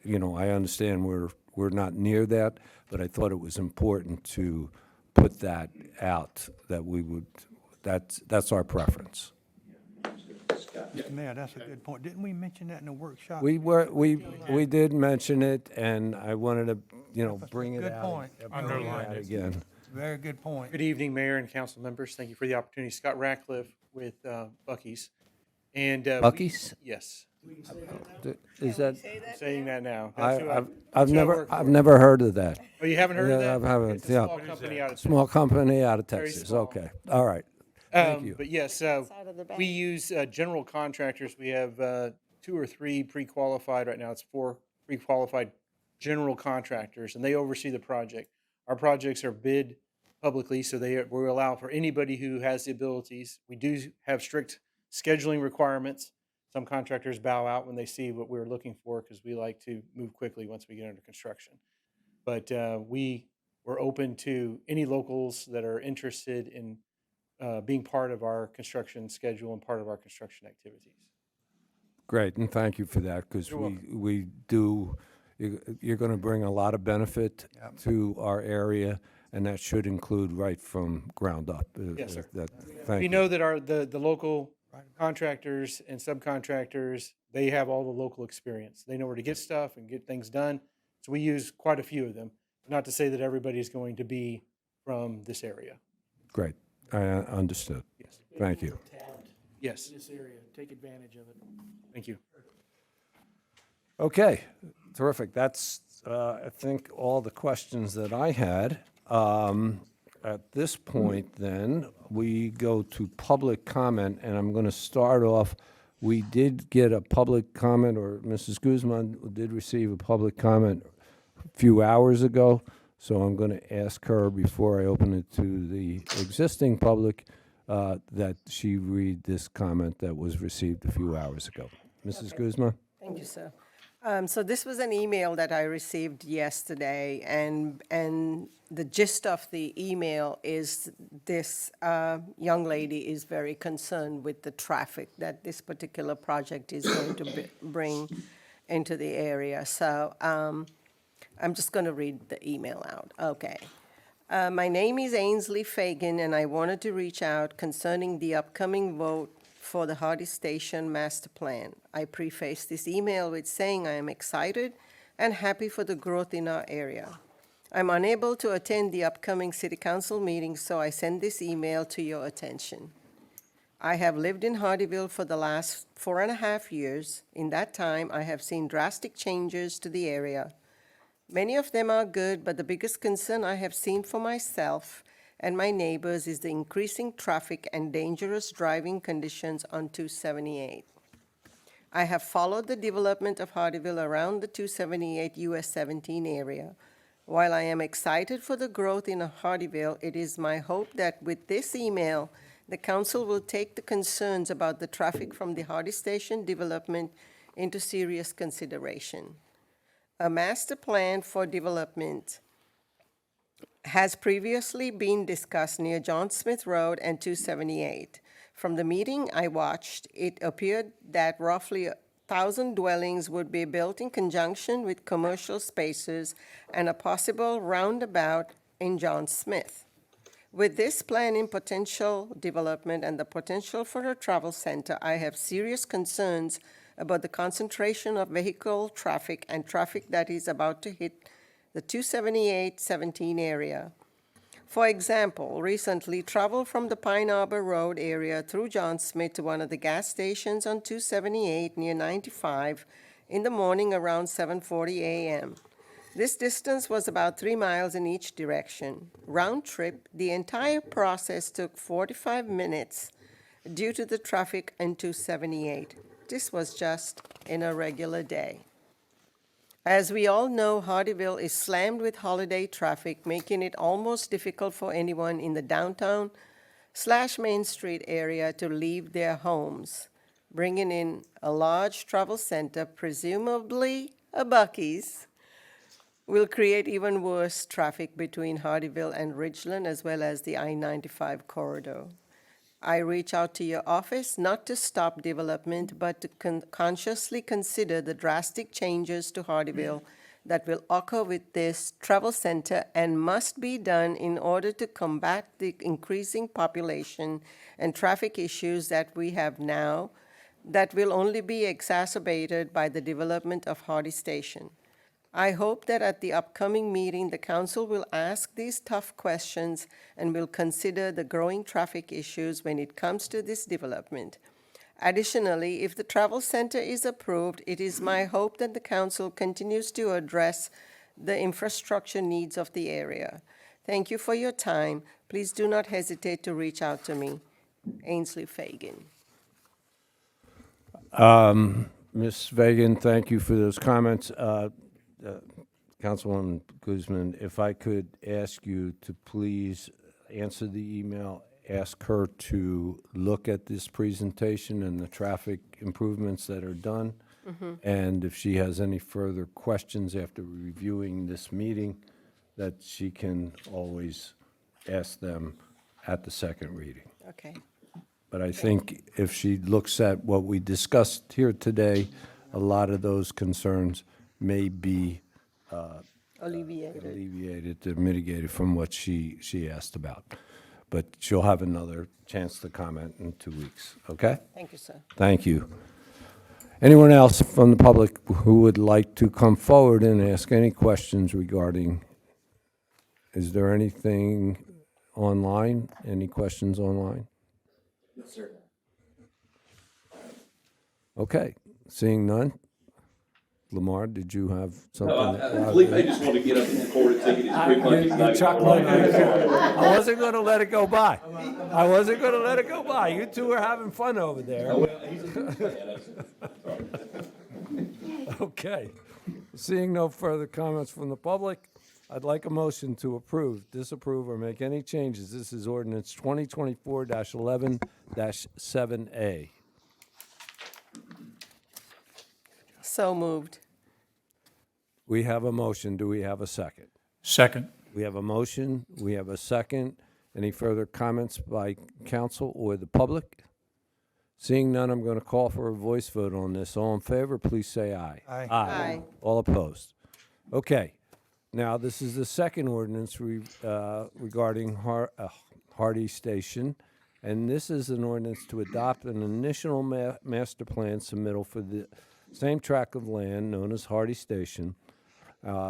I understand we're not near that, but I thought it was important to put that out, that we would, that's our preference. Mr. Mayor, that's a good point. Didn't we mention that in the workshop? We did mention it, and I wanted to, bring it Good out. point. Underline it. Again. Very good point. Good evening, Mayor and council members. Thank you for the opportunity. Scott Ratcliffe with Bucky's. And Bucky's? Yes, Is that? I'm saying that now. That's who I've that's who I work I've for. never heard of that. Oh, you haven't heard of that? I haven't, It's a yeah. small company out of Small company out of Very Texas, small. okay, all right. Thank you. But yes, Side of the we bank. use general contractors. We have 2 or 3 pre-qualified, right now it's 4 pre-qualified general contractors, and they oversee the project. Our projects are bid publicly, so we allow for anybody who has the abilities. We do have strict scheduling requirements. Some contractors bow out when they see what we're looking for because we like to move quickly once we get under construction. But we're open to any locals that are interested in being part of our construction schedule and part of our construction activities. Great, and thank you for that, because You're welcome. we do, you're going to bring a lot of benefit to our area, and that should include right from ground up. Yes, sir. Thank We you. know that the local contractors and subcontractors, they have all the local experience. They know where to get stuff and get things done. So we use quite a few of them. Not to say that everybody's going to be from this area. Great, I understood. Yes. Thank you. Talent Yes. in this area, take advantage of it. Thank you. Okay, terrific. That's, I think, all the questions that I had. At this point, then, we go to public comment, and I'm going to start off. We did get a public comment, or Mrs. Guzman did receive a public comment a few hours ago, so I'm going to ask her, before I open it to the existing public, that she read this comment that was received a few hours ago. Mrs. Guzman? Thank you, sir. So this was an email that I received yesterday, and the gist of the email is this young lady is very concerned with the traffic that this particular project is going to bring into the area. So I'm just going to read the email out. Okay. My name is Ainsley Fagan, and I wanted to reach out concerning the upcoming vote for the Hardy Station Master Plan. I preface this email with saying I am excited and happy for the growth in our area. I'm unable to attend the upcoming City Council meeting, so I send this email to your attention. I have lived in Hardeeville for the last 4.5 years. In that time, I have seen drastic changes to the area. Many of them are good, but the biggest concern I have seen for myself and my neighbors is the increasing traffic and dangerous driving conditions on 278. I have followed the development of Hardeeville around the 278 US 17 area. While I am excited for the growth in Hardeeville, it is my hope that with this email, the council will take the concerns about the traffic from the Hardy Station development into serious consideration. A master plan for development has previously been discussed near John Smith Road and 278. From the meeting I watched, it appeared that roughly 1,000 dwellings would be built in conjunction with commercial spaces and a possible roundabout in John Smith. With this plan in potential development and the potential for a travel center, I have serious concerns about the concentration of vehicle traffic and traffic that is about to hit the 278-17 area. For example, recently, travel from the Pine Arbor Road area through John Smith to one of the gas stations on 278 near 95 in the morning around 7:40 a.m. This distance was about 3 miles in each direction. Round trip, the entire process took 45 minutes due to the traffic on 278. This was just in a regular day. As we all know, Hardeeville is slammed with holiday traffic, making it almost difficult for anyone in the downtown/Main Street area to leave their homes. Bringing in a large travel center, presumably a Buc-ee's, will create even worse traffic between Hardeeville and Ridgeland, as well as the I-95 corridor. I reach out to your office not to stop development, but to consciously consider the drastic changes to Hardeeville that will occur with this travel center and must be done in order to combat the increasing population and traffic issues that we have now that will only be exacerbated by the development of Hardy Station. I hope that at the upcoming meeting, the council will ask these tough questions and will consider the growing traffic issues when it comes to this development. Additionally, if the travel center is approved, it is my hope that the council continues to address the infrastructure needs of the area. Thank you for your time. Please do not hesitate to reach out to me. Ainsley Fagan. Ms. Fagan, thank you for those comments. Councilwoman Guzman, if I could ask you to please answer the email, ask her to look at this presentation and the traffic improvements that are done. And if she has any further questions after reviewing this meeting, that she can always ask them at the second reading. Okay, But I think if she looks at what we discussed here today, a lot of those concerns may be alleviated or mitigated from what she asked about. But she'll have another chance to comment in 2 weeks, okay? thank you, sir. Thank you. Anyone else from the public who would like to come forward and ask any questions regarding, is there anything online? Any questions online? Yes, sir. Okay, seeing none. Lamar, did you have something? Felipe just wanted to get up and record it, take it as quick like he's I wasn't going to let it go by. I wasn't going to let it go by. You two are having fun over there. Okay. Seeing no further comments from the public, I'd like a motion to approve, disapprove, or make any changes. This is ordinance 2024-11-7A. So moved. We have a motion. Do we have a second? Second. We have a motion. We have a second. Any further comments by council or the public? Seeing none, I'm going to call for a voice vote on this. All in favor, please say aye. Aye. Aye. All opposed? Okay. Now, this is the second ordinance regarding Hardy Station, and this is an ordinance to adopt an initial master plan submittal for the same tract of land known as Hardy Station,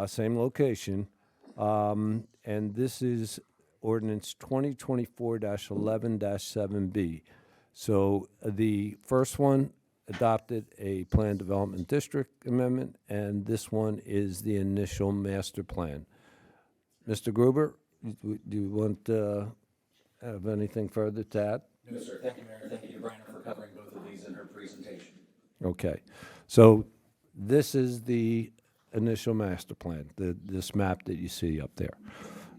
same location, and this is ordinance 2024-11-7B. So the first one adopted a plan development district amendment, and this one is the initial master plan. Mr. Gruber, do you want to have anything further to add? No, sir. Thank you, Mayor. Thank you to Brandon for covering both of these in her presentation. Okay. So this is the initial master plan, this map that you see up there.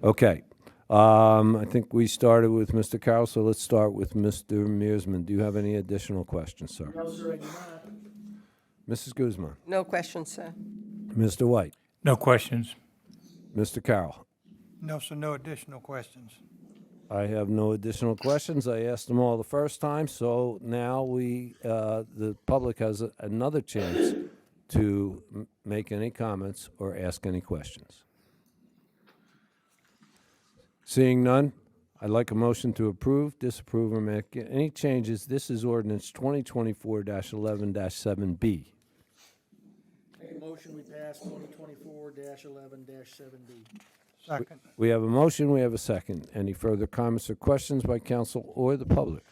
Okay. I think we started with Mr. Carroll, so let's start with Mr. Mearsman. Do you have any additional questions, sir? No, sir, I do not. Mrs. Guzman? No questions, sir. Mr. White? No questions. Mr. Carroll? No, sir, no additional questions. I have no additional questions. I asked them all the first time, so now the public has another chance to make any comments or ask any questions. Seeing none, I'd like a motion to approve, disapprove, or make any changes. This is ordinance 2024-11-7B. Make a motion, we pass 2024-11-7B. Second. We have a motion, we have a second. Any further comments or questions by council or the public?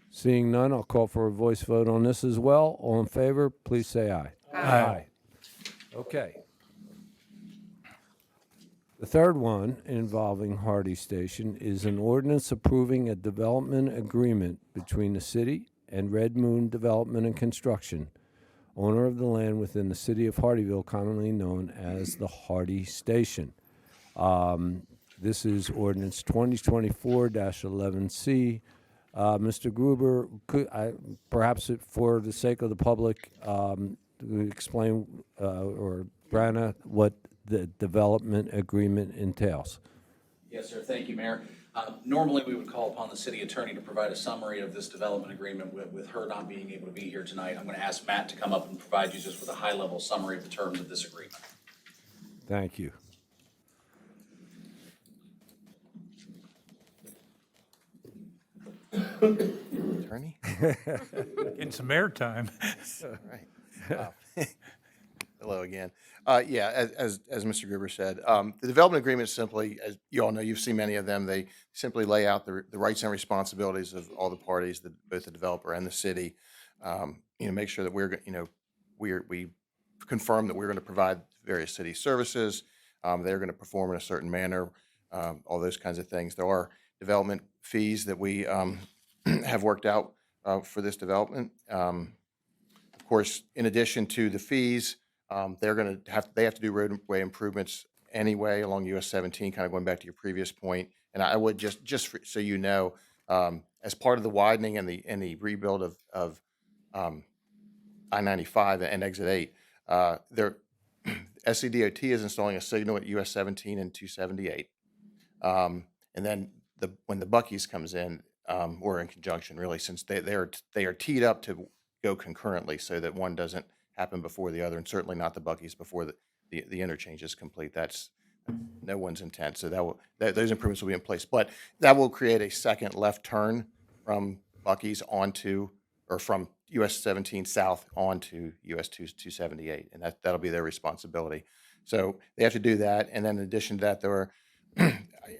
Seeing none, I'll call for a voice vote on this as well. All in favor, please say aye. Aye. Okay. The third one involving Hardy Station is an ordinance approving a development agreement between the city and Red Moon Development and Construction, owner of the land within the city of Hardeeville, commonly known as the Hardy Station. This is ordinance 2024-11C. Mr. Gruber, perhaps for the sake of the public, explain, or Brana, what the development agreement entails. Yes, sir. Thank you, Mayor. Normally, we would call upon the city attorney to provide a summary of this development agreement. With her not being able to be here tonight, I'm going to ask Matt to come up and provide you just with a high-level summary of the terms of this agreement. Thank you. Attorney? Getting some airtime. Right. Hello again. Yeah, as Mr. Gruber said, the development agreement simply, as you all know, you've seen many of them, they simply lay out the rights and responsibilities of all the parties, both the developer and the city. Make sure that we confirm that we're going to provide various city services. They're going to perform in a certain manner, all those kinds of things. There are development fees that we have worked out for this development. Of course, in addition to the fees, they have to do roadway improvements anyway along US 17, kind of going back to your previous point. And I would so you know, as part of the widening and the rebuild of I-95 and Exit 8, SCDOT is installing a signal at US 17 and 278. And then when the Buc-ee's comes in, or in conjunction really, since they are teed up to go concurrently so that one doesn't happen before the other, and certainly not the Buc-ee's before the interchange is complete. That's no one's intent. So those improvements will be in place, but that will create a second left turn from Buc-ee's from US 17 south onto US 278, and that'll be their responsibility. So they have to do that, and then in addition to that, there are,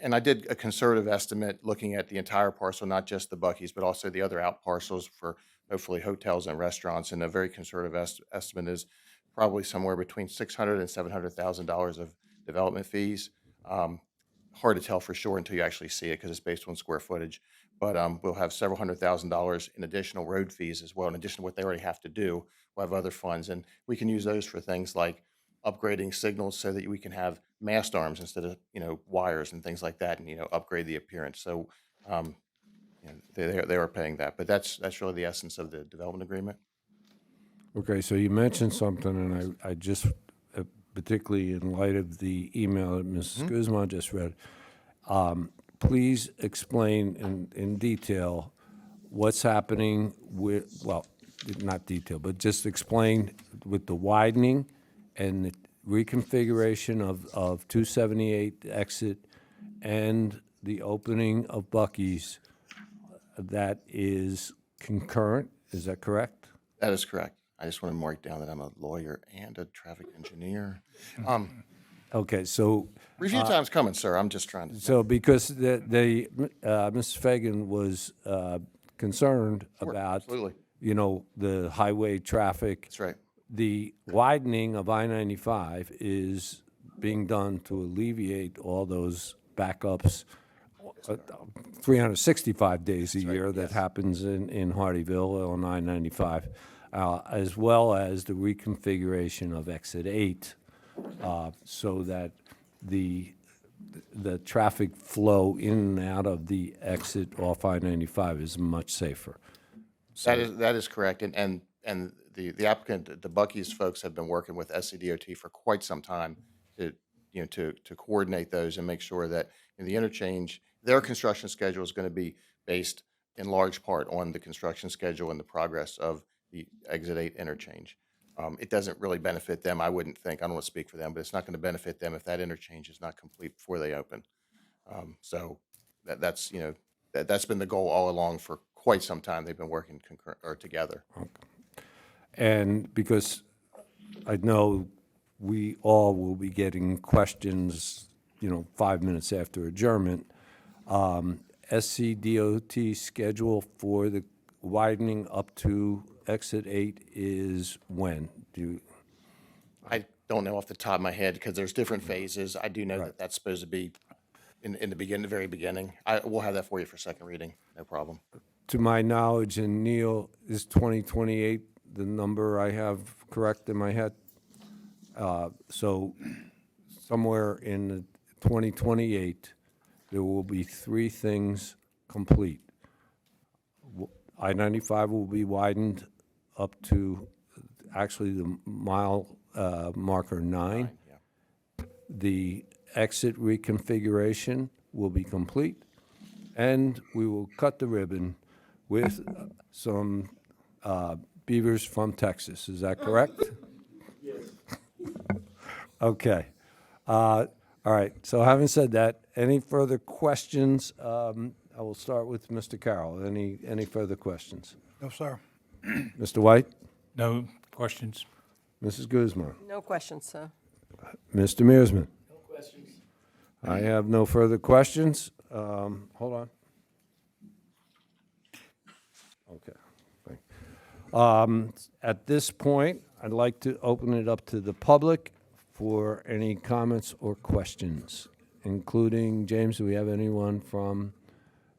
and I did a conservative estimate looking at the entire parcel, not just the Buc-ee's, but also the other out parcels for hopefully hotels and restaurants, and a very conservative estimate is probably somewhere between $600,000 and $700,000 of development fees. Hard to tell for sure until you actually see it because it's based on square footage. But we'll have several $100,000 in additional road fees as well. In addition to what they already have to do, we'll have other funds, and we can use those for things like upgrading signals so that we can have mast arms instead of wires and things like that, and upgrade the appearance. So they are paying that, but that's really the essence of the development agreement. Okay, so you mentioned something, and I just, particularly in light of the email that Mrs. Guzman just read, please explain in detail what's happening with, well, not detail, but just explain with the widening and the reconfiguration of 278 exit and the opening of Buc-ee's that is concurrent. Is that correct? That is correct. I just want to mark down that I'm a lawyer and a traffic engineer. Okay, so Review time's coming, sir. I'm just trying to. so because Mrs. Fagan was concerned about absolutely. The highway traffic. That's right. The widening of I-95 is being done to alleviate all those backups 365 days a year that happens in Hardeeville on I-95, as well as the reconfiguration of Exit 8 so that the traffic flow in and out of the exit off I-95 is much safer. That is correct. And the applicant, the Buc-ee's folks have been working with SCDOT for quite some time to coordinate those and make sure that in the interchange, their construction schedule is going to be based in large part on the construction schedule and the progress of the Exit 8 interchange. It doesn't really benefit them, I wouldn't think. I don't want to speak for them, but it's not going to benefit them if that interchange is not complete before they open. So that's been the goal all along for quite some time. They've been working together. And because I know we all will be getting questions, 5 minutes after adjournment, SCDOT schedule for the widening up to Exit 8 is when? I don't know off the top of my head because there's different phases. I do know that that's supposed to be in the very beginning. We'll have that for you for second reading, no problem. To my knowledge, and Neil, is 2028 the number I have correct in my head? So somewhere in the 2028, there will be three things complete. I-95 will be widened up to actually the mile marker 9. Yeah. The exit reconfiguration will be complete, and we will cut the ribbon with some beavers from Texas. Is that correct? Yes. Okay. All right. So having said that, any further questions? I will start with Mr. Carroll. Any further questions? No, sir. Mr. White? No questions. Mrs. Guzman? No questions, sir. Mr. Mearsman? No questions. I have no further questions. Hold on. Okay. Thank you. At this point, I'd like to open it up to the public for any comments or questions, including, James, do we have anyone from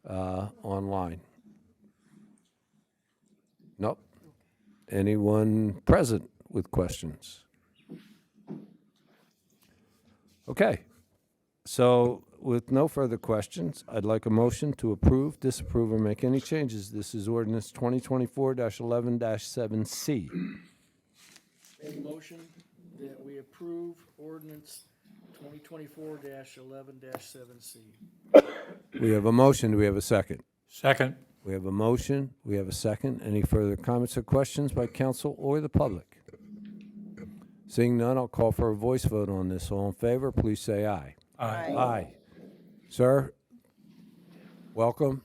online? Nope. Anyone present with questions? Okay. So with no further questions, I'd like a motion to approve, disapprove, or make any changes. This is ordinance 2024-11-7C. Make a motion that we approve ordinance 2024-11-7C. We have a motion. Do we have a second? Second. We have a motion. We have a second. Any further comments or questions by council or the public? Seeing none, I'll call for a voice vote on this. All in favor, please say aye. Aye. Aye. Sir, welcome.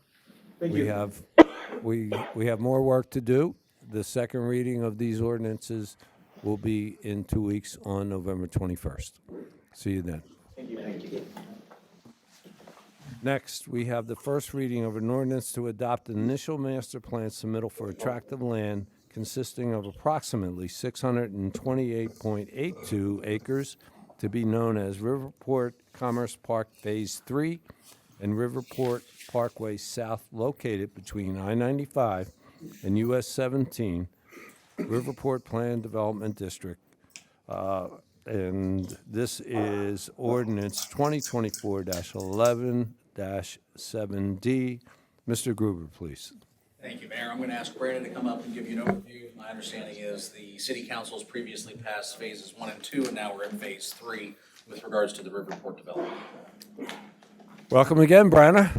Thank We you. have, we have more work to do. The second reading of these ordinances will be in 2 weeks on November 21st. See you then. Thank you. Next, we have the first reading of an ordinance to adopt an initial master plan submittal for a tract of land consisting of approximately 628.82 acres to be known as Riverport Commerce Park Phase 3 and Riverport Parkway South, located between I-95 and US 17, Riverport Plan Development District. And this is ordinance 2024-11-7D. Mr. Gruber, please. Thank you, Mayor. I'm going to ask Brandon to come up and give you an overview. My understanding is the city council's previously passed phases 1 and 2, and now we're in phase 3 with regards to the Riverport development. Welcome again, Brianna.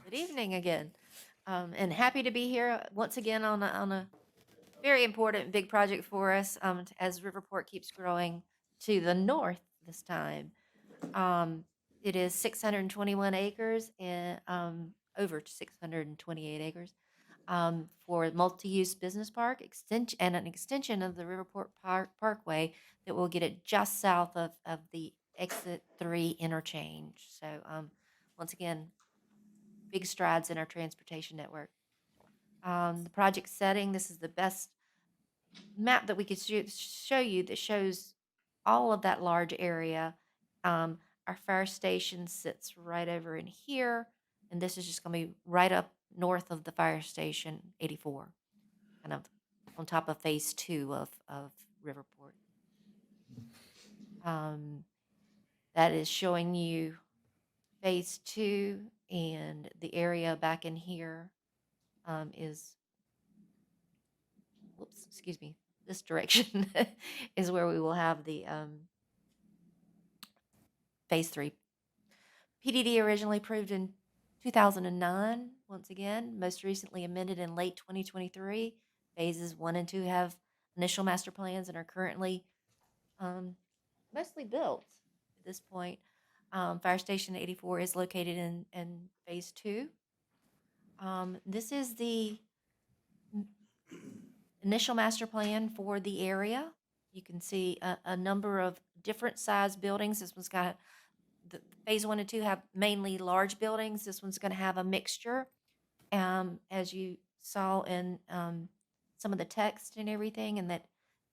Good evening again. And happy to be here once again on a very important big project for us as Riverport keeps growing to the north this time. It is 621 acres and over 628 acres for multi-use business park extension and an extension of the Riverport Parkway that will get it just south of the exit 3 interchange. So once again, big strides in our transportation network. The project setting, this is the best map that we could show you that shows all of that large area. Our fire station sits right over in here, and this is just going to be right up north of the fire station 84, kind of on top of phase 2 of Riverport. That is showing you phase 2, and the area back in here is, whoops, excuse me, this direction is where we will have the phase 3. PDD originally approved in 2009, once again, most recently amended in late 2023. Phases 1 and 2 have initial master plans and are currently mostly built at this point. Fire Station 84 is located in phase 2. This is the initial master plan for the area. You can see a number of different size buildings. This one's got the phase 1 and 2 have mainly large buildings. This one's going to have a mixture, as you saw in some of the text and everything, and that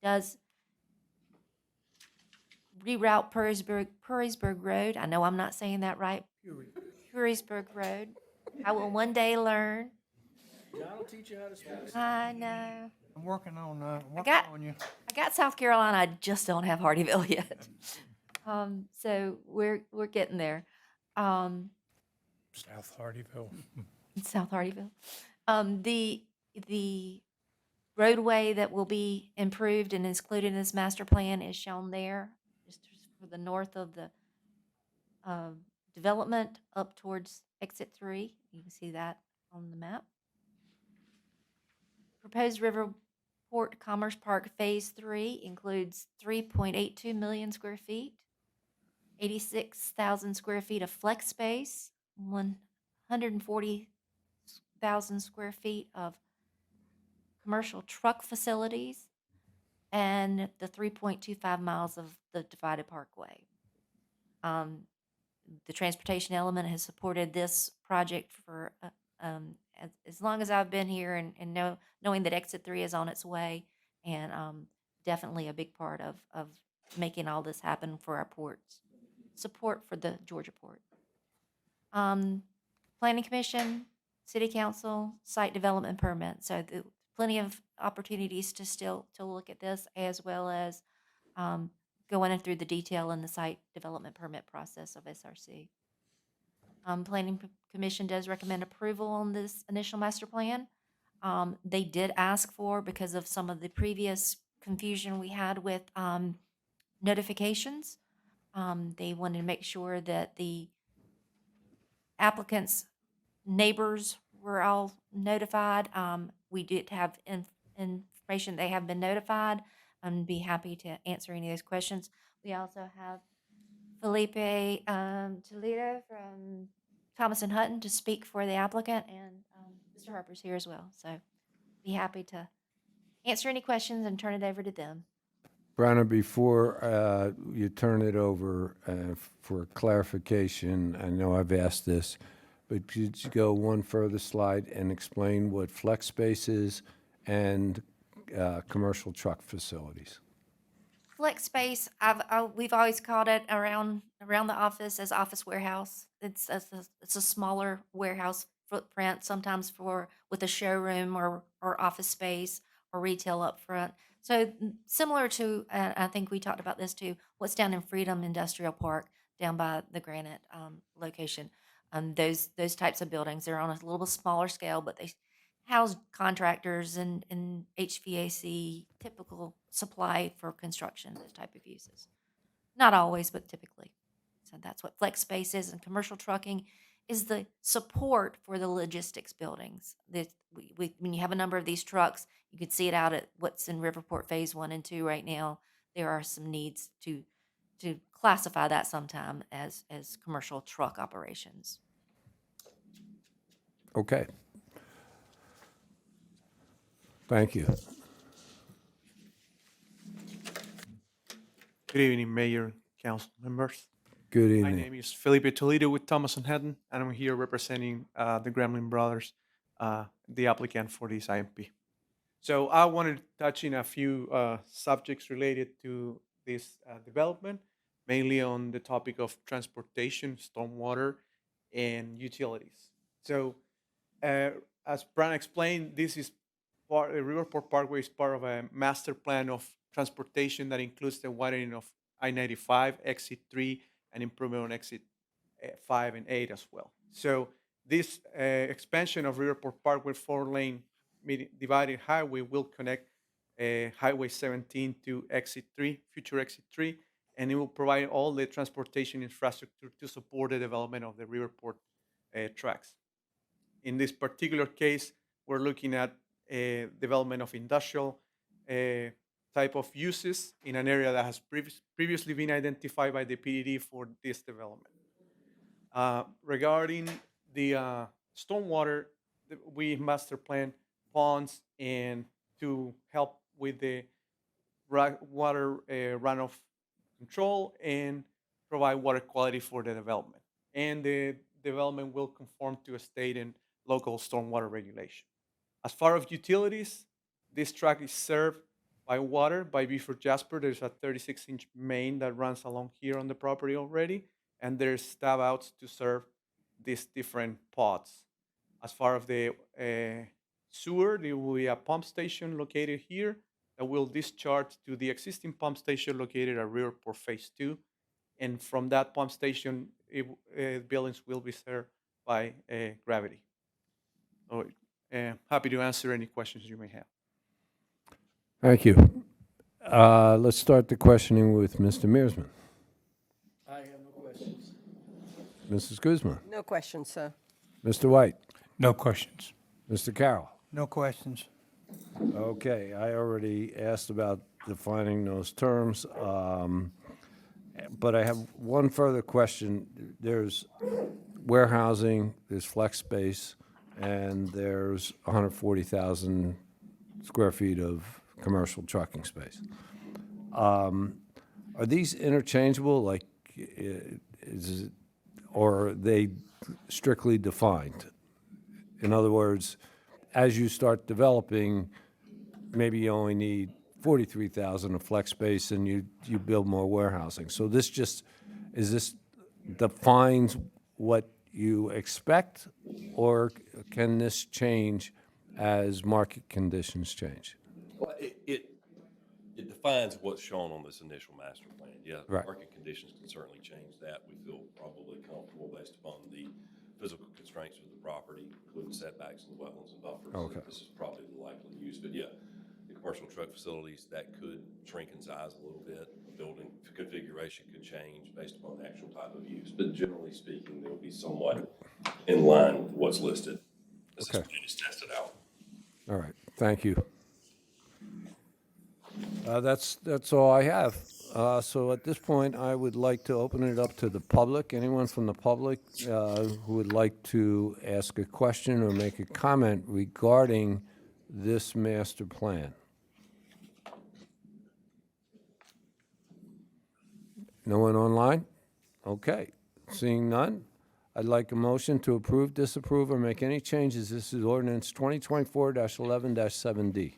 does reroute Purysburg Road. I know I'm not saying that right. Purysburg Road. I will one day learn. God will teach you how to speak. I know. I'm working on got- on you. I got South Carolina. I just don't have Hardeeville yet. So we're getting there. South Hardeeville. South Hardeeville. The roadway that will be improved and included in this master plan is shown there, just for the north of the development up towards exit 3. You can see that on the map. Proposed Riverport Commerce Park Phase 3 includes 3.82 million square feet, 86,000 square feet of flex space, 140,000 square feet of commercial truck facilities, and the 3.25 miles of the divided parkway. The transportation element has supported this project for as long as I've been here, and knowing that Exit 3 is on its way, and definitely a big part of making all this happen for our ports. Support for the Georgia port. Planning Commission, City Council, site development permit. So plenty of opportunities to still to look at this, as well as going in through the detail in the site development permit process of SRC. Planning Commission does recommend approval on this initial master plan. They did ask for, because of some of the previous confusion we had with notifications, they wanted to make sure that the applicants' neighbors were all notified. We did have information they have been notified, and be happy to answer any of those questions. We also have Felipe Toledo from Thomas and Hutton to speak for the applicant, and Mr. Harper's here as well. So be happy to answer any questions and turn it over to them. Brenna, before you turn it over for clarification, I know I've asked this, but could you go one further slide and explain what flex space is and commercial truck facilities? Flex space, we've always called it around the office as office warehouse. It's a smaller warehouse footprint, sometimes with a showroom or office space or retail up front. So similar to, I think we talked about this too, what's down in Freedom Industrial Park, down by the Granite location. Those types of buildings, they're on a little bit smaller scale, but they house contractors and HVAC, typical supply for construction, those type of uses. Not always, but typically. So that's what flex space is, and commercial trucking is the support for the logistics buildings. When you have a number of these trucks, you can see it out at what's in Riverport Phase 1 and 2 right now. There are some needs to classify that sometime as commercial truck operations. Okay. Thank you. Good evening, Mayor, Council members. Good My evening. name is Felipe Toledo with Thomas and Hutton, and I'm here representing the Gremlin Brothers, the applicant for this IMP. So I wanted to touch in a few subjects related to this development, mainly on the topic of transportation, stormwater, and utilities. So as Brian explained, this is the Riverport Parkway is part of a master plan of transportation that includes the widening of I-95, Exit 3, and improvement on Exit 5 and 8 as well. So this expansion of Riverport Parkway 4-lane divided highway will connect Highway 17 to Exit 3, future Exit 3, and it will provide all the transportation infrastructure to support the development of the Riverport tracks. In this particular case, we're looking at development of industrial type of uses in an area that has previously been identified by the PDD for this development. Regarding the stormwater, we master plan ponds and to help with the water runoff control and provide water quality for the development. And the development will conform to a state and local stormwater regulation. As far as utilities, this track is served by water by Beaufort Jasper. There's a 36-inch main that runs along here on the property already, and there's stab outs to serve these different pods. As far as the sewer, there will be a pump station located here that will discharge to the existing pump station located at Riverport Phase 2. And from that pump station, buildings will be served by gravity. Happy to answer any questions you may have. Thank you. Let's start the questioning with Mr. Mearsman. I have no questions. Mrs. Guzman. No questions, sir. Mr. White. No questions. Mr. Carroll. No questions. Okay, I already asked about defining those terms, but I have one further question. There's warehousing, there's flex space, and there's 140,000 square feet of commercial trucking space. Are these interchangeable, like, or are they strictly defined? In other words, as you start developing, maybe you only need 43,000 of flex space and you build more warehousing. So this defines what you expect, or can this change as market conditions change? Well, it defines what's shown on this initial master plan. Yeah, Right. market conditions can certainly change that. We feel probably comfortable based upon the physical constraints of the property, including setbacks and wetlands and buffers. that Okay. This is probably the likely use, but yeah, the commercial truck facilities, that could shrink in size a little bit. Building configuration could change based upon the actual type of use, but generally speaking, they'll be somewhat in line with what's listed as this Okay. plan is tested out. All right, thank you. That's all I have. So at this point, I would like to open it up to the public. Anyone from the public who would like to ask a question or make a comment regarding this master plan? No one online? Okay, seeing none, I'd like a motion to approve, disapprove, or make any changes. This is ordinance 2024-11-7D.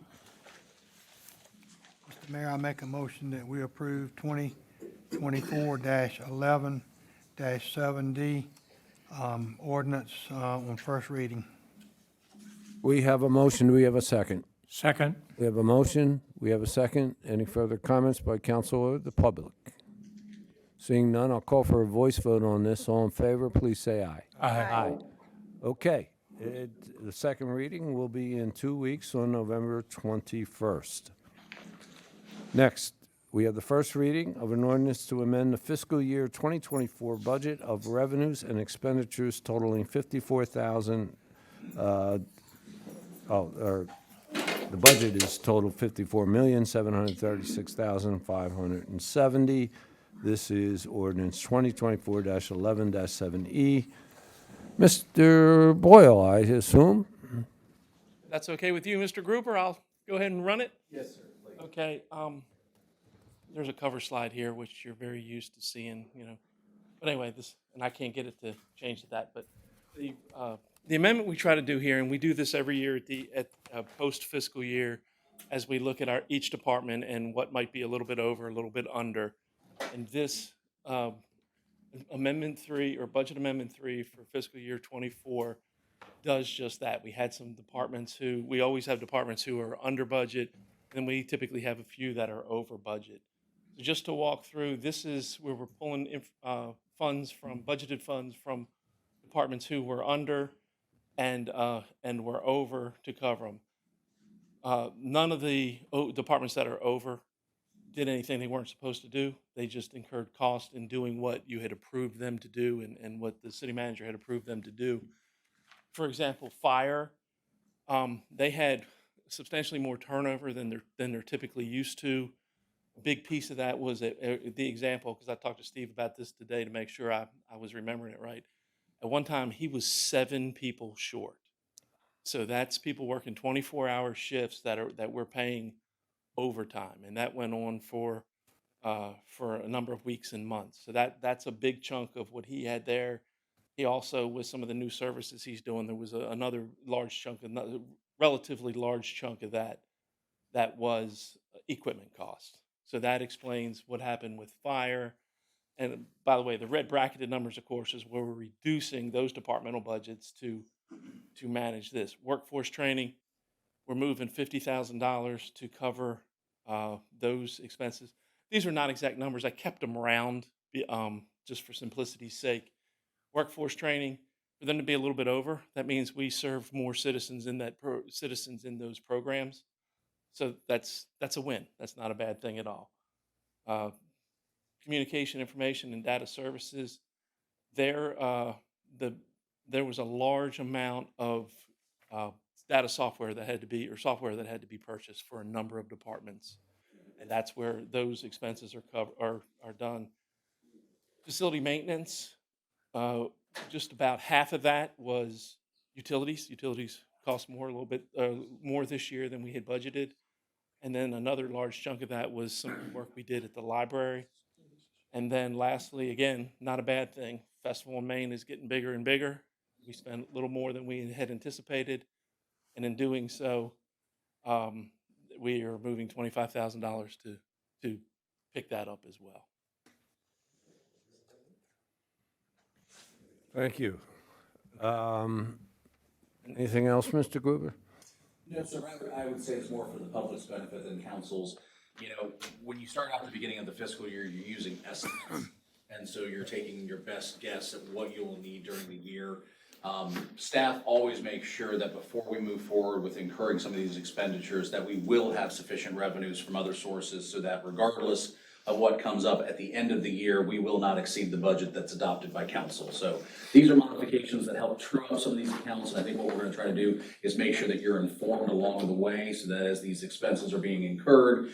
Mr. Mayor, I make a motion that we approve 2024-11-7D ordinance on first reading. We have a motion, do we have a second? Second. We have a motion, we have a second. Any further comments by council or the public? Seeing none, I'll call for a voice vote on this. All in favor, please say aye. Aye. Okay, the second reading will be in 2 weeks on November 21st. Next, we have the first reading of an ordinance to amend the fiscal year 2024 budget of revenues and expenditures totaling the budget is total $54,736,570. This is ordinance 2024-11-7E. Mr. Boyle, I assume? That's okay with you, Mr. Grouper? I'll go ahead and run it? Yes, sir, please. Okay, there's a cover slide here, which you're very used to seeing, But anyway, and I can't get it to change to that, but the amendment we try to do here, and we do this every year at post fiscal year, as we look at each department and what might be a little bit over, a little bit under. And this Amendment 3, or Budget Amendment 3 for fiscal year 24, does just that. We had some departments we always have departments who are under budget, and we typically have a few that are over budget. So just to walk through, this is where we're pulling budgeted funds from departments who were under and were over to cover them. None of the departments that are over did anything they weren't supposed to do. They just incurred cost in doing what you had approved them to do and what the city manager had approved them to do. For example, fire, they had substantially more turnover than they're typically used to. A big piece of that was the example, because I talked to Steve about this today to make sure I was remembering it right. At one time, he was 7 people short. So that's people working 24-hour shifts that we're paying overtime, and that went on for a number of weeks and months. So that's a big chunk of what he had there. He also, with some of the new services he's doing, there was another relatively large chunk of that was equipment cost. So that explains what happened with fire. And by the way, the red bracketed numbers, of course, is where we're reducing those departmental budgets to manage this. Workforce training, we're moving $50,000 to cover those expenses. These are not exact numbers. I kept them around just for simplicity's sake. Workforce training, for them to be a little bit over, that means we serve more citizens in those programs. So that's a win. That's not a bad thing at all. Communication, information, and data services. There was a large amount of data software that had to be purchased for a number of departments, and that's where those expenses are done. Facility maintenance, just about half of that was utilities. Utilities cost more, a little bit more this year than we had budgeted, and then another large chunk of that was some work we did at the library. And then lastly, again, not a bad thing, Festival in Maine is getting bigger and bigger. We spent a little more than we had anticipated. And in doing so, we are moving $25,000 to pick that up as well. Thank you. Anything else, Mr. Gruber? No, sir, I would say it's more for the public's benefit than council's. You know, when you start out at the beginning of the fiscal year, you're using estimates. And so you're taking your best guess at what you'll need during the year. Staff always makes sure that before we move forward with incurring some of these expenditures, that we will have sufficient revenues from other sources so that regardless of what comes up at the end of the year, we will not exceed the budget that's adopted by council. So these are modifications that help true up some of these accounts. And I think what we're going to try to do is make sure that you're informed along the way so that as these expenses are being incurred,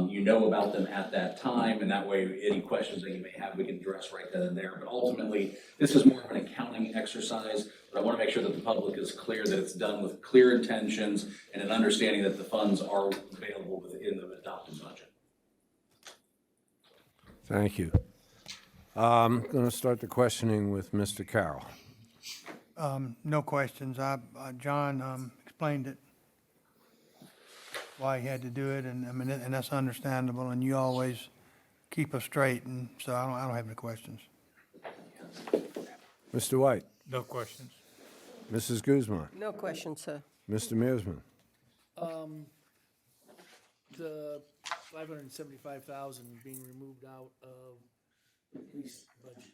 you know about them at that time. And that way, any questions that you may have, we can address right then and there. But ultimately, this is more of an accounting exercise. But I want to make sure that the public is clear that it's done with clear intentions and an understanding that the funds are available within the adopted budget. Thank you. I'm going to start the questioning with Mr. Carroll. No questions. John explained it, why he had to do it, and I mean, and that's understandable, and you always keep us straight, and so I don't have any questions. Mr. White, No questions. Mrs. Guzman, No question, sir. Mr. Mearsman. The 575,000 being removed out of the police budget.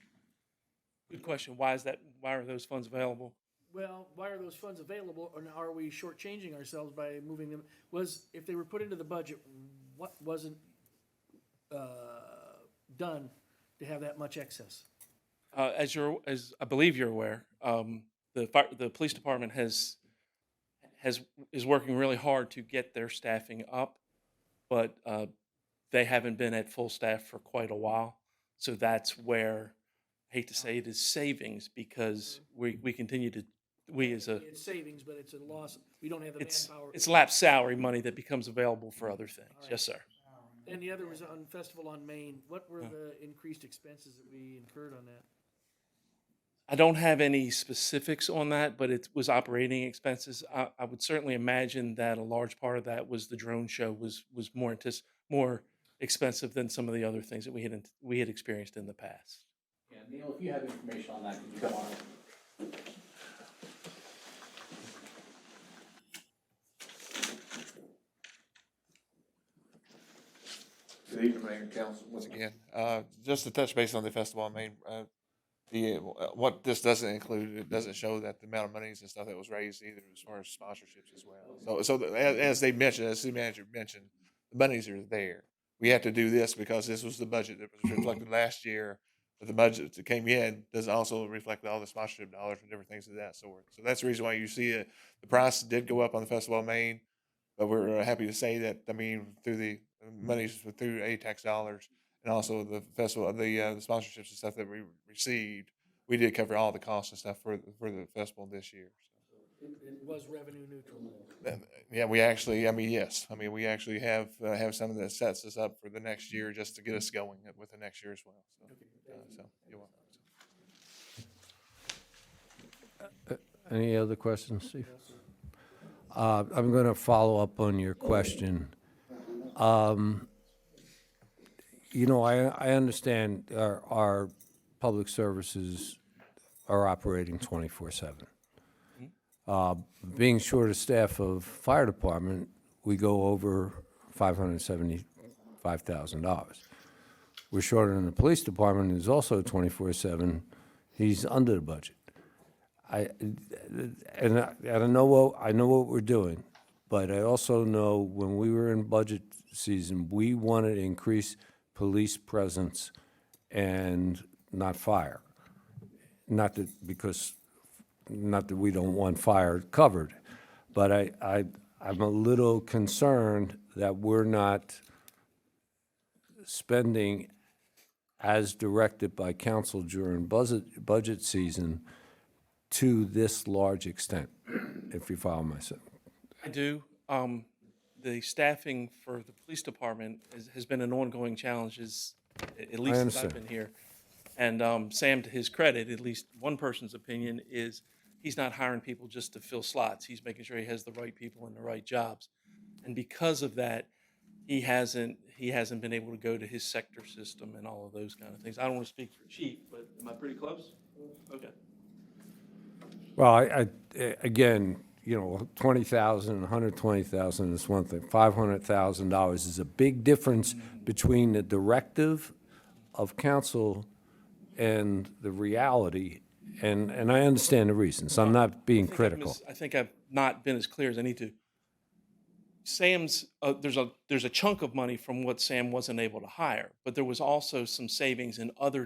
Good question. Why is that? Why are those funds available? Well, why are those funds available, and are we shortchanging ourselves by moving them? If they were put into the budget, what wasn't done to have that much excess? As I believe you're aware, the police department is working really hard to get their staffing up, but they haven't been at full staff for quite a while. So that's where, I hate to say it, is savings, because we continue to, It's savings, but it's a loss. We don't have the manpower. it's lapsed salary money that becomes available for other things. Yes, sir. And the other was on Festival on Main. What were the increased expenses that we incurred on that? I don't have any specifics on that, but it was operating expenses. I would certainly imagine that a large part of that was the drone show was more expensive than some of the other things that we had experienced in the past. Yeah, Neil, if you have information on that, can you come on up? Good evening, Mayor and Council, once again. Just to touch base on the festival, I mean, what this doesn't include, it doesn't show that the amount of monies and stuff that was raised either as far as sponsorships as well. So as they mentioned, as the manager mentioned, the monies are there. We have to do this because this was the budget that was reflected last year. But the budget that came in does also reflect all the sponsorship dollars and different things of that sort. So that's the reason why you see it. The price did go up on the Festival of Maine, but we're happy to say that, I mean, through the monies through A-tax dollars and also the festival, the sponsorships and stuff that we received, we did cover all the costs and stuff for the festival this year. It was revenue neutral. Yeah, we actually, I mean, yes, I mean, we actually have something that sets us up for the next year just to get us going with the next year as well. So you're welcome. Any other questions, Steve? I'm going to follow up on your question. You know, I understand our public services are operating 24/7. Being short of staff of fire department, we go over $575,000. We're shorter than the police department, who's also 24/7. He's under the budget. I know what we're doing, but I also know when we were in budget season, we wanted to increase police presence and not fire. Not that we don't want fire covered, but I'm a little concerned that we're not spending as directed by council during budget season to this large extent, if you follow myself. I do. The staffing for the police department has been an ongoing challenge, at least since I've been here. And Sam, to his credit, at least one person's opinion is he's not hiring people just to fill slots. He's making sure he has the right people in the right jobs. And because of that, he hasn't been able to go to his sector system and all of those kind of things. I don't want to speak for Chief, but am I pretty close? Okay. Well, again, you know, 20,000, 120,000 is one thing. $500,000 is a big difference between the directive of council and the reality. And I understand the reasons. I'm not being critical. I think I've not been as clear as I need to. Sam's, there's a chunk of money from what Sam wasn't able to hire, but there was also some savings in other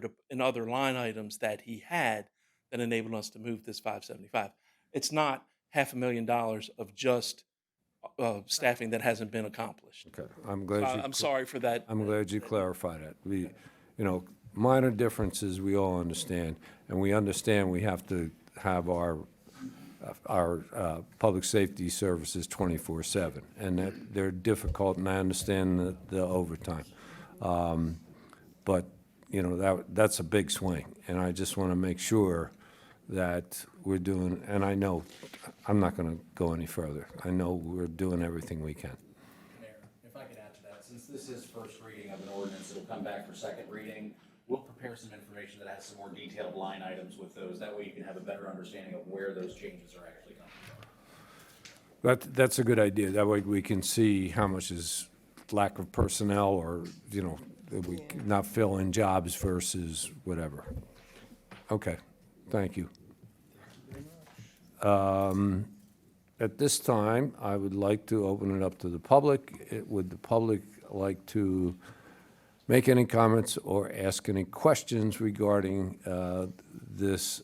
line items that he had that enabled us to move this 575. It's not $500,000 of just staffing that hasn't been accomplished. Okay, I'm glad you. I'm sorry for that. I'm glad you clarified that. We, you know, minor differences we all understand, and we understand we have to have our public safety services 24/7, and that they're difficult, and I understand the overtime. But, you know, that's a big swing, and I just want to make sure that we're doing, and I know, I'm not going to go any further. I know we're doing everything we can. Mayor, if I could add to that, since this is first reading of an ordinance, it'll come back for second reading. We'll prepare some information that has some more detailed line items with those. That way you can have a better understanding of where those changes are actually coming from. That's a good idea. That way we can see how much is lack of personnel or, you know, that we not filling jobs versus whatever. Okay, thank you. At this time, I would like to open it up to the public. Would the public like to make any comments or ask any questions regarding this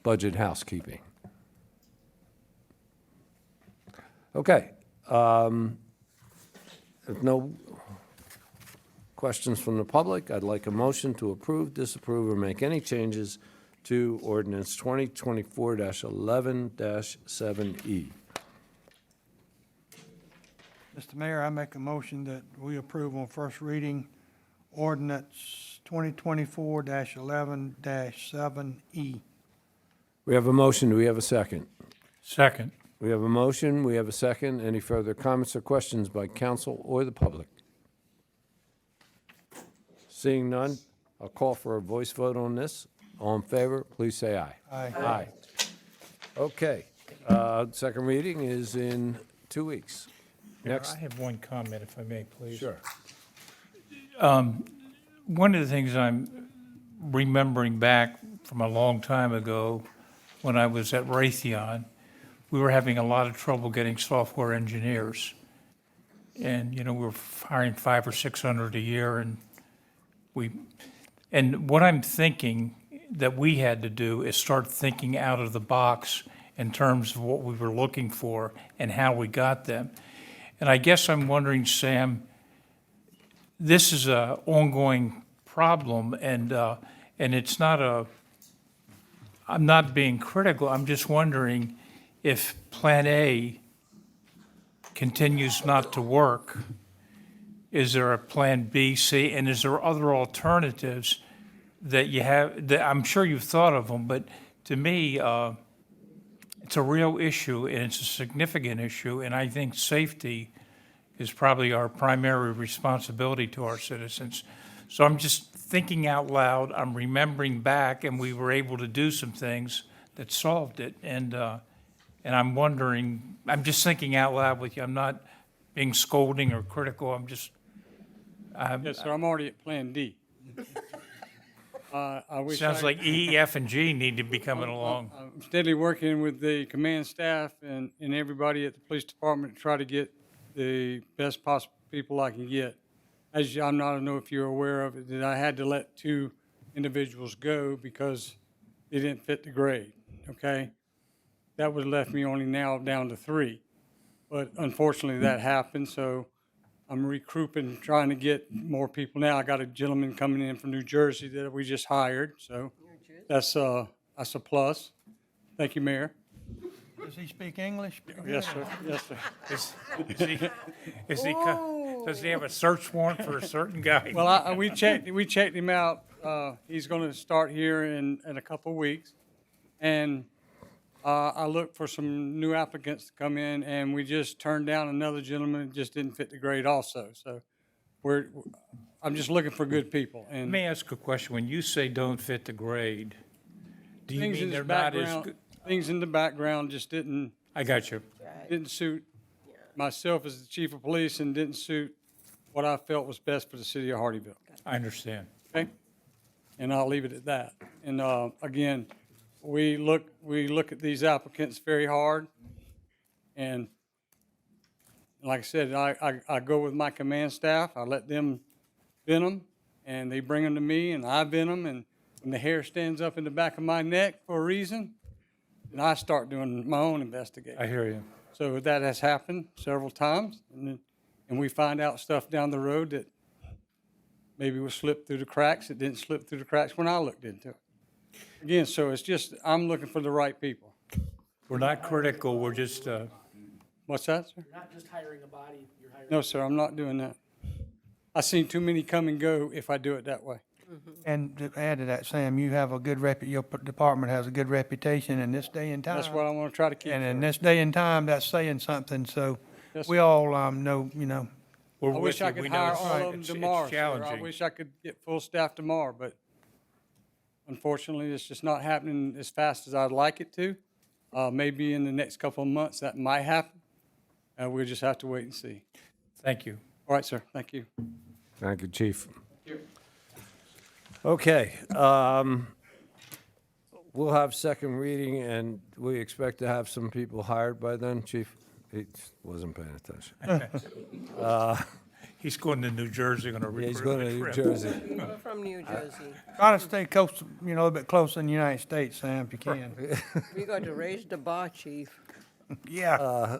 budget housekeeping? Okay. If no questions from the public, I'd like a motion to approve, disapprove, or make any changes to ordinance 2024-11-7E. Mr. Mayor, I make a motion that we approve on first reading ordinance 2024-11-7E. We have a motion. Do we have a second? Second. We have a motion. We have a second. Any further comments or questions by council or the public? Seeing none, I'll call for a voice vote on this. All in favor, please say aye. Aye. Aye. Okay. Second reading is in 2 weeks. Mayor, Next. I have one comment, if I may, please. Sure. One of the things I'm remembering back from a long time ago, when I was at Raytheon, we were having a lot of trouble getting software engineers. And, you know, we were hiring 500 or 600 a year, and what I'm thinking that we had to do is start thinking out of the box in terms of what we were looking for and how we got them. And I guess I'm wondering, Sam, this is an ongoing problem, and it's not I'm not being critical, I'm just wondering if Plan A continues not to work, is there a Plan B, C, and is there other alternatives that you have, that I'm sure you've thought of them, but to me, it's a real issue, and it's a significant issue, and I think safety is probably our primary responsibility to our citizens. So I'm just thinking out loud, I'm remembering back, and we were able to do some things that solved it, and I'm wondering, I'm just thinking out loud with you, I'm not being scolding or critical, I'm just, Yes, sir, I'm already at Plan D. I wish sounds like E, F, and G need to be coming along. I'm steadily working with the command staff and everybody at the police department to try to get the best possible people I can get. As I don't know if you're aware of it, that I had to let 2 individuals go because they didn't fit the grade, okay? That would have left me only now down to 3. But unfortunately, that happened, so I'm recouping, trying to get more people now. I got a gentleman coming in from New Jersey that we just hired, so that's a plus. Thank you, Mayor. Does he speak English? Yes, sir. Yes, sir. Does he have a search warrant for a certain guy? Well, we checked him out. He's going to start here in a couple of weeks, and I looked for some new applicants to come in, and we just turned down another gentleman that just didn't fit the grade also. So I'm just looking for good people. Let And me ask a question. When you say don't fit the grade, do you things mean in they're his not as background, good? things in the background just didn't I got you. Didn't suit myself as the chief of police and didn't suit what I felt was best for the city of Hardeeville. I understand. Okay? And I'll leave it at that. And, again, we look at these applicants very hard. And like I said, I go with my command staff. I let them vent them, and they bring them to me, and I vent them. And when the hair stands up in the back of my neck for a reason, then I start doing my own investigation. I hear you. So that has happened several times, and we find out stuff down the road that maybe was slipped through the cracks. It didn't slip through the cracks when I looked into it. Again, so it's just, I'm looking for the right people. We're not critical, we're just, What's that, sir? You're not just hiring a body, you're hiring. No, sir, I'm not doing that. I've seen too many come and go if I do it that way. And to add to that, Sam, you have a good your department has a good reputation in this day and time. That's what I want to try to keep. And in sir. this day and time, that's saying something, so Yes, we sir. all, know, you know. we're I with wish you. I could We know hire it's- all of them it's tomorrow, sir. I challenging. wish I could get full staff tomorrow, but unfortunately, it's just not happening as fast as I'd like it to. Maybe in the next couple of months, that might happen. We'll just have to wait and see. Thank you. All right, sir, thank you. Thank you, Chief. Okay, we'll have second reading, and we expect to have some people hired by then, Chief? He wasn't paying attention. He's going to New Jersey on a Yeah, he's recruitment going to New trip. Jersey. We're from New Jersey. Try to stay close, a little bit closer in the United States, Sam, if you can. We got to raise the bar, chief. Yeah.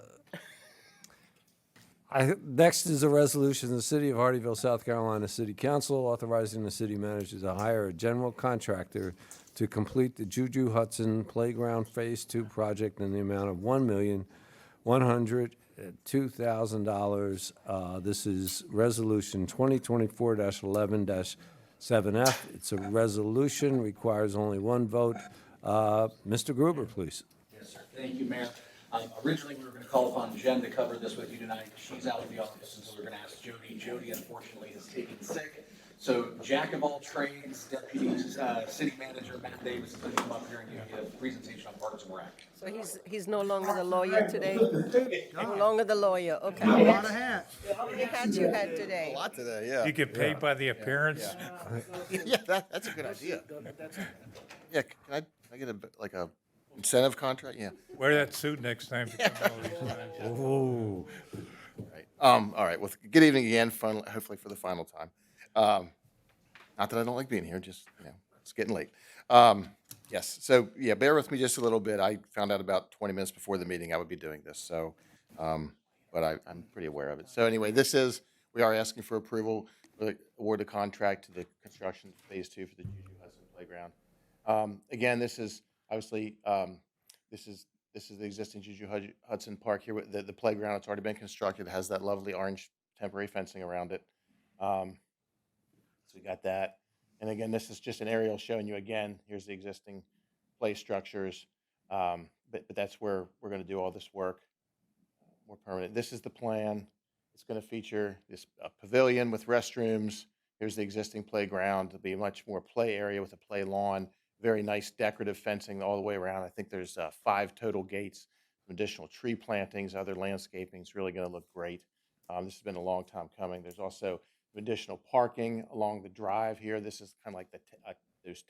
Next is a resolution of the City of Hardeeville, South Carolina City Council authorizing the city manager to hire a general contractor to complete the Juju Hudson Playground Phase 2 project in the amount of $1,102,000. This is Resolution 2024-11-7F. It's a resolution, requires only one vote. Mr. Gruber, please. Yes, sir. Thank you, Mayor. Originally, we were going to call upon Jen to cover this with you tonight. She's out of the office, and so we're going to ask Jody. Jody, unfortunately, is taken sick. So, jack of all trades, deputy city manager Matt Davis is going to come up here and give you a presentation on Parks and Rec. So he's no longer the lawyer today? No longer the lawyer, okay. A lot of hats. How many hats you had today? A lot today, yeah. You get paid by the appearance? Yeah, that's a good idea. Yeah, can I get like a incentive contract? Yeah. Wear that suit next time. You come to all these events. Ooh. Right. All right. Well, good evening again. Hopefully for the final time. Not that I don't like being here. Just it's getting late. Yes. So yeah, bear with me just a little bit. I found out about 20 minutes before the meeting I would be doing this. So, but I'm pretty aware of it. So anyway, we are asking for approval for the award the contract to the construction phase 2 for the Juju Hudson Playground. Again, this is obviously this is the existing Juju Hudson Park here. The playground, it's already been constructed. It has that lovely orange temporary fencing around it. So we got that. And again, this is just an aerial showing you again. Here's the existing play structures. But that's where we're going to do all this work more permanent. This is the plan. It's going to feature this pavilion with restrooms. Here's the existing playground. It'll be a much more play area with a play lawn. Very nice decorative fencing all the way around. I think there's 5 total gates, some additional tree plantings, other landscaping. It's really going to look great. This has been a long time coming. There's also additional parking along the drive here. This is kind of like it's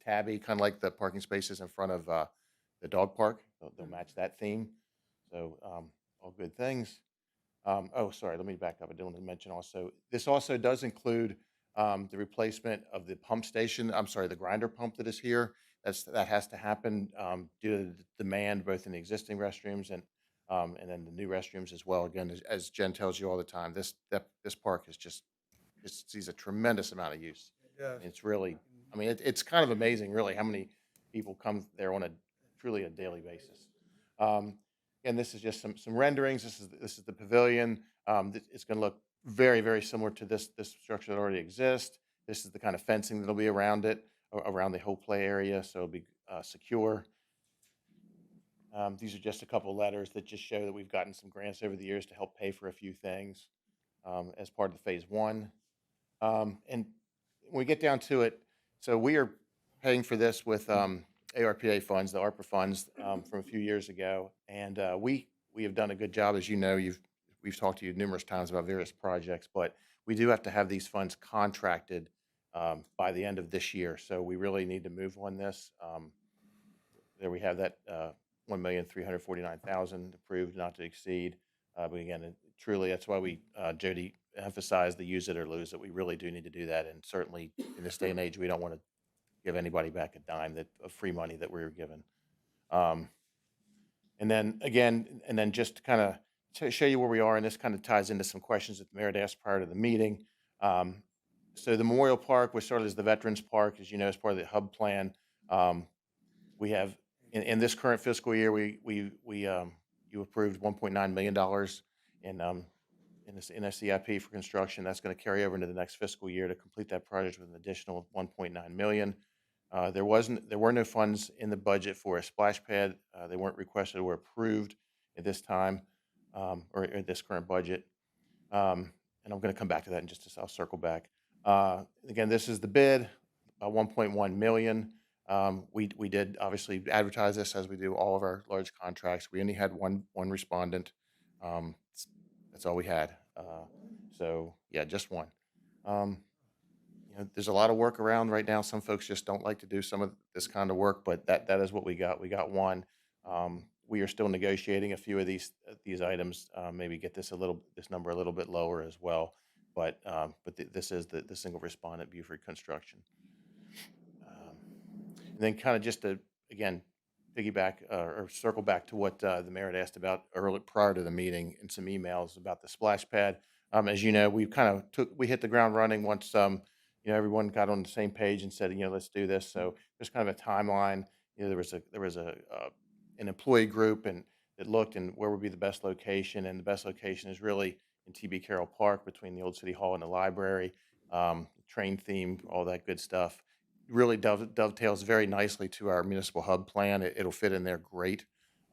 tabby, kind of like the parking spaces in front of the dog park. They'll match that theme. So all good things. Oh, sorry, let me back up. I didn't want to mention also, this also does include the replacement of the pump station. I'm sorry, the grinder pump that is here. That has to happen due to the demand both in the existing restrooms and then the new restrooms as well. Again, as Jen tells you all the time, this park is just sees a tremendous amount of use. It's really, I mean, it's kind of amazing, really, how many people come there on a truly a daily basis. And this is just some renderings. This is the pavilion. It's going to look very, very similar to this structure that already exists. This is the kind of fencing that'll be around it, around the whole play area, so it'll be secure. These are just a couple of letters that just show that we've gotten some grants over the years to help pay for a few things as part of the phase 1. And when we get down to it, so we are paying for this with ARPA funds, the ARPA funds from a few years ago. And we have done a good job. As you know, we've talked to you numerous times about various projects, but we do have to have these funds contracted by the end of this year. So we really need to move on this. There we have that $1,349,000 approved, not to exceed. But again, truly, that's why we, Jody emphasized the use it or lose it. We really do need to do that. And certainly in this day and age, we don't want to give anybody back a dime of free money that we were given. And then just to kind of show you where we are, and this kind of ties into some questions that the mayor had asked prior to the meeting. So the Memorial Park was started as the Veterans Park, as you know, as part of the hub plan. We have in this current fiscal year, you approved $1.9 million in SCIP for construction. That's going to carry over into the next fiscal year to complete that project with an additional $1.9 million. There were no funds in the budget for a splash pad. They weren't requested or approved at this time or at this current budget. And I'm going to come back to that in just a second. I'll circle back. Again, this is the bid, 1.1 million. We did obviously advertise this as we do all of our large contracts. We only had one respondent. That's all we had. So yeah, just one. There's a lot of work around right now. Some folks just don't like to do some of this kind of work, but that is what we got. We got one. We are still negotiating a few of these items. Maybe get this number a little bit lower as well. But this is the single respondent Buford Construction. And then kind of just to again piggyback or circle back to what the mayor had asked about prior to the meeting in some emails about the splash pad. As you know, we hit the ground running once everyone got on the same page and said, let's do this. So there's kind of a timeline. There was an employee group and that looked and where would be the best location, and the best location is really in TB Carroll Park between the old City Hall and the library. Train theme, all that good stuff. Really dovetails very nicely to our municipal hub plan. It'll fit in there great.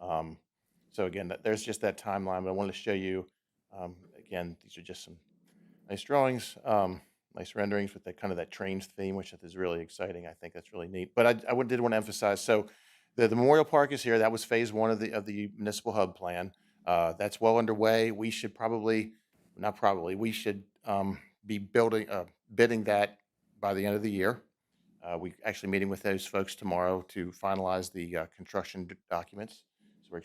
So again, there's just that timeline. But I wanted to show you again. These are just some nice drawings. Nice renderings with that kind of that trains theme, which is really exciting. I think that's really neat. But I did want to emphasize, so the Memorial Park is here. That was phase one of the municipal hub plan. That's well underway. We should we should be bidding that by the end of the year. We actually meeting with those folks tomorrow to finalize the construction documents. So we're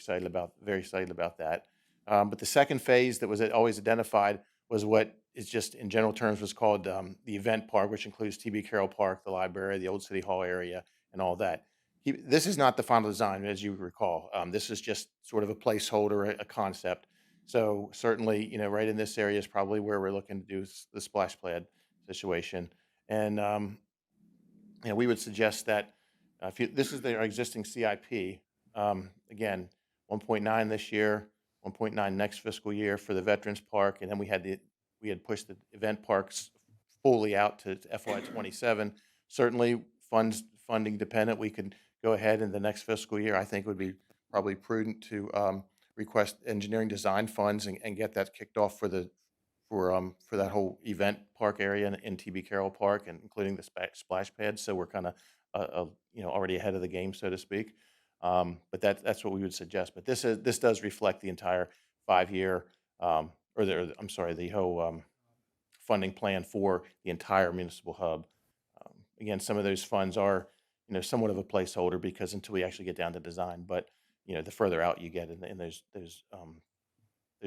very excited about that. But the second phase that was always identified was what is just in general terms was called the event park, which includes TB Carroll Park, the library, the old City Hall area, and all that. This is not the final design, as you recall. This is just sort of a placeholder, a concept. So certainly, right in this area is probably where we're looking to do the splash pad situation. And we would suggest that this is our existing CIP. Again, 1.9 this year, 1.9 next fiscal year for the Veterans Park, and then we had pushed the event parks fully out to FY27. Certainly, funding dependent, we could go ahead in the next fiscal year. I think it would be probably prudent to request engineering design funds and get that kicked off for that whole event park area in TB Carroll Park, and including the splash pad. So we're kind of already ahead of the game, so to speak. But that's what we would suggest. But this does reflect the entire 5-year the whole funding plan for the entire municipal hub. Again, some of those funds are somewhat of a placeholder because until we actually get down to design, but the further out you get in those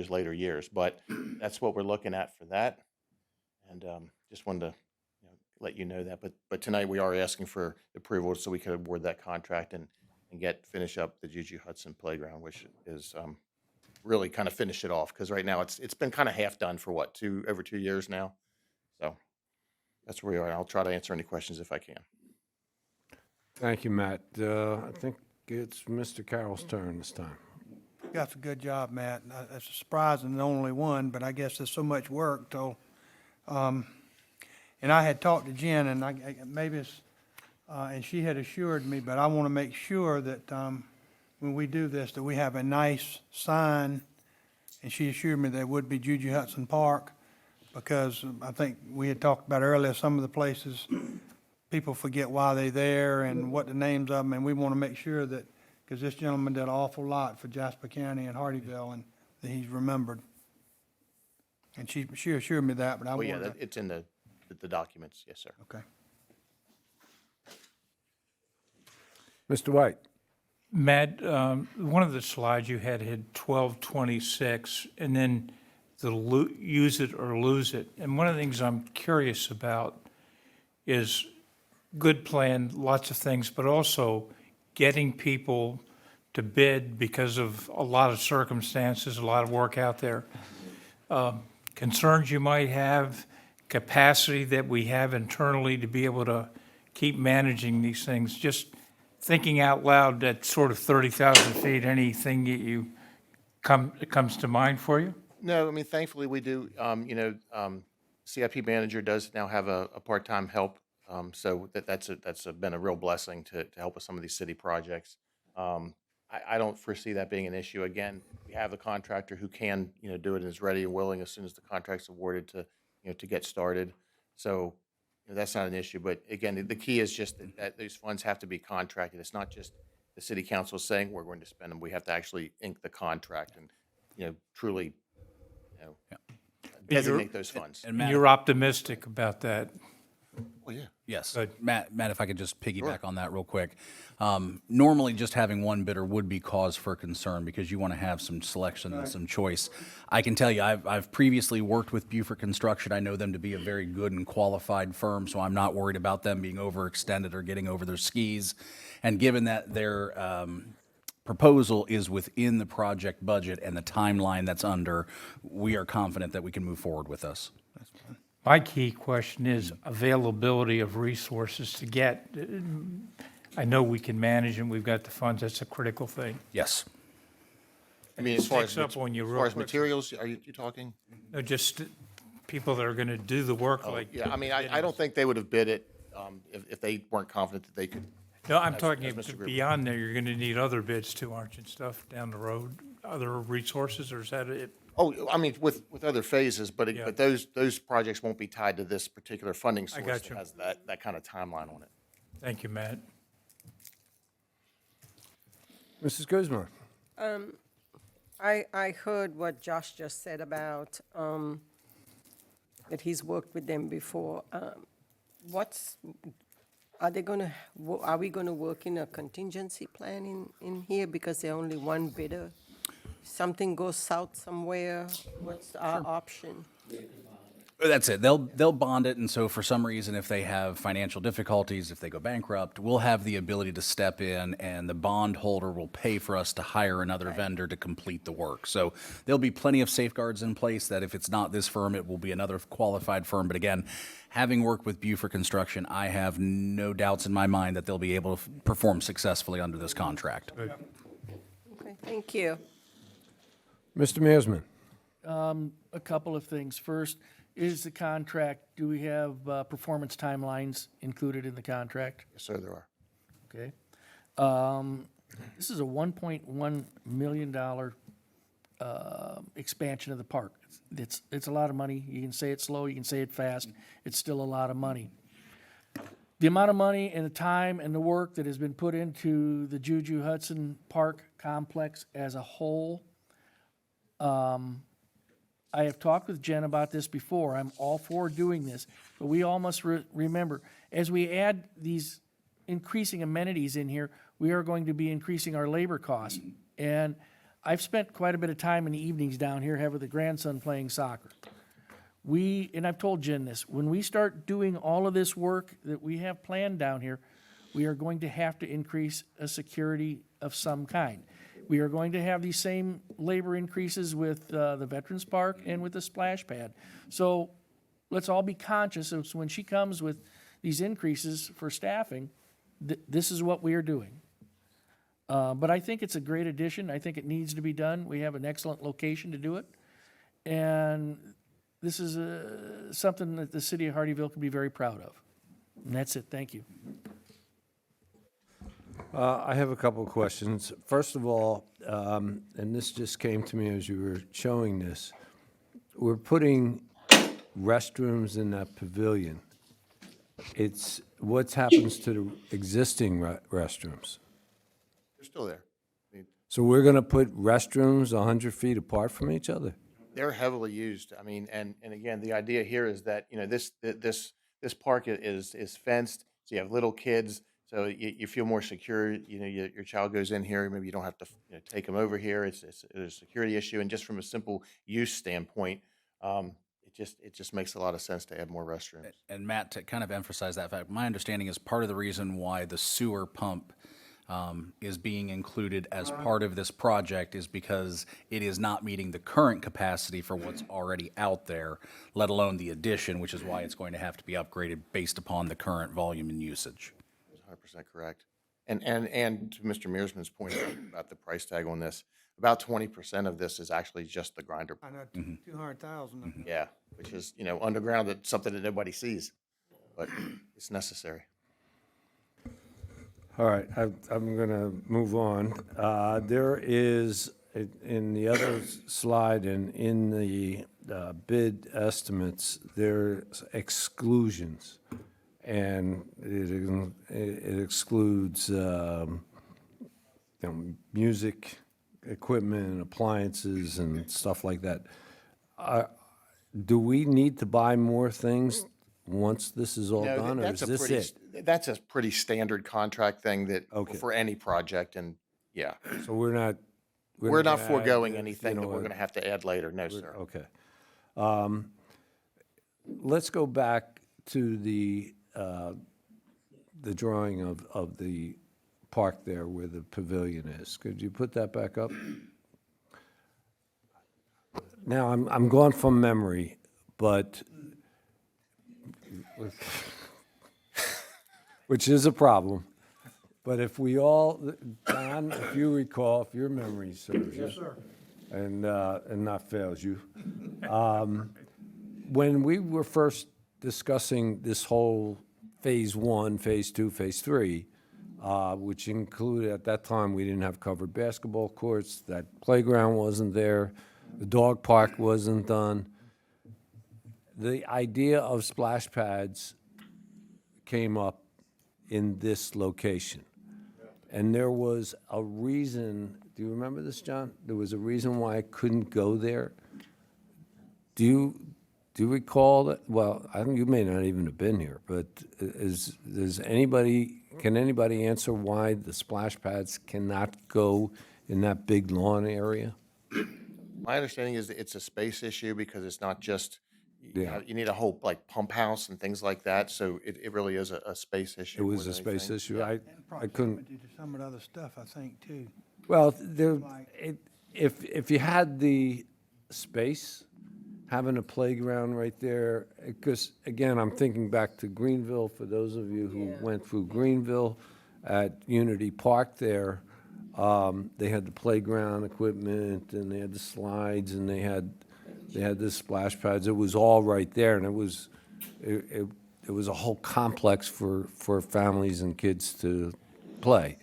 later years. But that's what we're looking at for that. And just wanted to let you know that. But tonight we are asking for approval so we could award that contract and finish up the Juju Hudson Playground, which is really kind of finish it off, because right now it's been kind of half done for over 2 years now. So that's where we are. I'll try to answer any questions if I can. Thank you, Matt. I think it's Mr. Carroll's turn this time. That's a good job, Matt. That's a surprising the only one, but I guess there's so much work. So, and I had talked to Jen, and maybe it's, and she had assured me, but I want to make sure that when we do this, that we have a nice sign. And she assured me there would be Juju Hudson Park, because I think we had talked about earlier, some of the places people forget why they're there and what the names of them, and we want to make sure that, because this gentleman did an awful lot for Jasper County and Hardeeville, and that he's remembered. And she assured me that, but I Oh, yeah, wanted to. it's in the documents, yes, sir. Okay. Mr. White? Matt, one of the slides you had 1226, and then the use it or lose it. And one of the things I'm curious about is good plan, lots of things, but also getting people to bid because of a lot of circumstances, a lot of work out there. Concerns you might have, capacity that we have internally to be able to keep managing these things. Just thinking out loud, at sort of 30,000 feet, anything that comes to mind for you? No, I mean, thankfully, we do, CIP manager does now have a part-time help, so that's been a real blessing to help with some of these city projects. I don't foresee that being an issue. Again, we have a contractor who can, do it and is ready and willing as soon as the contract's awarded to get started. So, that's not an issue. But again, the key is just that these funds have to be contracted. It's not just the city council saying we're going to spend them. We have to actually ink the contract and, truly, designate those funds. And Matt, You're optimistic about that? Well, yeah. yes, Good. Matt, if I could just piggyback on that real quick. Normally, just having one bidder would be cause for concern because you want to have some selection and some choice. I can tell you, I've previously worked with Buford Construction. I know them to be a very good and qualified firm, so I'm not worried about them being overextended or getting over their skis. And given that their proposal is within the project budget and the timeline that's under, we are confident that we can move forward with this. My key question is availability of resources to get. I know we can manage and we've got the funds. That's a critical thing. Yes. I mean, as far as, Sneaks up on you as real far as quick. materials, are you talking? No, just people that are going to do the work like. Yeah, I mean, I don't think they would have bid it if they weren't confident that they could. No, I'm as talking Mr. Gruber. beyond there, you're going to need other bids too, aren't you, and stuff down the road? Other resources, or is that it? Oh, I mean, with other phases, but Yeah. but those projects won't be tied to this particular funding source got that you. has that kind of timeline on it. Thank you, Matt. Mrs. Guzman? I heard what Josh just said about that he's worked with them before. Are we gonna work in a contingency plan in here because they're only one bidder? Something goes south somewhere, what's our option? That's it. They'll bond it, and so for some reason, if they have financial difficulties, if they go bankrupt, we'll have the ability to step in, and the bond holder will pay for us to hire another vendor to complete the work. So there'll be plenty of safeguards in place that if it's not this firm, it will be another qualified firm. But again, having worked with Buford Construction, I have no doubts in my mind that they'll be able to perform successfully under this contract. Okay, thank you. Mr. Mearsman? A couple of things. First, is the contract, do we have performance timelines included in the contract? Yes, sir, there are. Okay. This is a $1.1 million expansion of the park. It's a lot of money. You can say it slow, you can say it fast. It's still a lot of money. The amount of money and the time and the work that has been put into the Juju Hudson Park complex as a whole, I have talked with Jen about this before. I'm all for doing this, but we all must remember, as we add these increasing amenities in here, we are going to be increasing our labor costs. And I've spent quite a bit of time in the evenings down here, having the grandson playing soccer. And I've told Jen this, when we start doing all of this work that we have planned down here, we are going to have to increase a security of some kind. We are going to have these same labor increases with the Veterans Park and with the splash pad. So let's all be conscious of when she comes with these increases for staffing, this is what we are doing. But I think it's a great addition. I think it needs to be done. We have an excellent location to do it. And this is something that the city of Hardeeville can be very proud of. And that's it. Thank you. I have a couple of questions. First of all, and this just came to me as you were showing this, we're putting restrooms in that pavilion. it's, what happens to the existing restrooms? They're still there. I mean, So we're going to put restrooms 100 feet apart from each other? they're heavily used. I mean, and again, the idea here is that, this park is fenced, so you have little kids, so you feel more secure. Your child goes in here, maybe you don't have to, take them over here. It's a security issue, and just from a simple use standpoint, it just makes a lot of sense to add more restrooms. And Matt, to kind of emphasize that fact, my understanding is part of the reason why the sewer pump is being included as part of this project is because it is not meeting the current capacity for what's already out there, let alone the addition, which is why it's going to have to be upgraded based upon the current volume and usage. 100% correct. And to Mr. Mearsman's point about the price tag on this, about 20% of this is actually just the grinder. I know, 200,000. Yeah, which is, underground, that's something that nobody sees, but it's necessary. All right, I'm going to move on. There is, in the other slide and in the bid estimates, there's exclusions. And it excludes music equipment, appliances, and stuff like that. Do we need to buy more things once this is all No, done, or is this it? That's a pretty standard contract thing that, Okay. for any project, and yeah. So we're not We're not gonna add, foregoing you anything know, that we're gonna have to add later, no, sir. Okay. Let's go back to the drawing of the park there where the pavilion is. Could you put that back up? Now, I'm going from memory, but, which is a problem. But if we all, Don, if you recall, if your memory serves you. Yes, sir. And not fails you. When we were first discussing this whole Phase 1, Phase 2, Phase 3, which included, at that time, we didn't have covered basketball courts, that playground wasn't there, the dog park wasn't done. The idea of splash pads came up in this location. And there was a reason, do you remember this, John? There was a reason why I couldn't go there. Do you recall that? Well, I think you may not even have been here, but can anybody answer why the splash pads cannot go in that big lawn area? My understanding is that it's a space issue because it's not just, Yeah. you need a whole, like, pump house and things like that, so it really is a space issue. It more was a than space anything. issue. Yeah. I couldn't. Proximity to some of the other stuff, I think, too. Well, if you had the space, having a playground right there, because, again, I'm thinking back to Greenville, for those of you who went through Greenville, at Unity Park there, they had the playground equipment, and they had the slides, and they had the splash pads. It was all right there, and it was a whole complex for families and kids to play.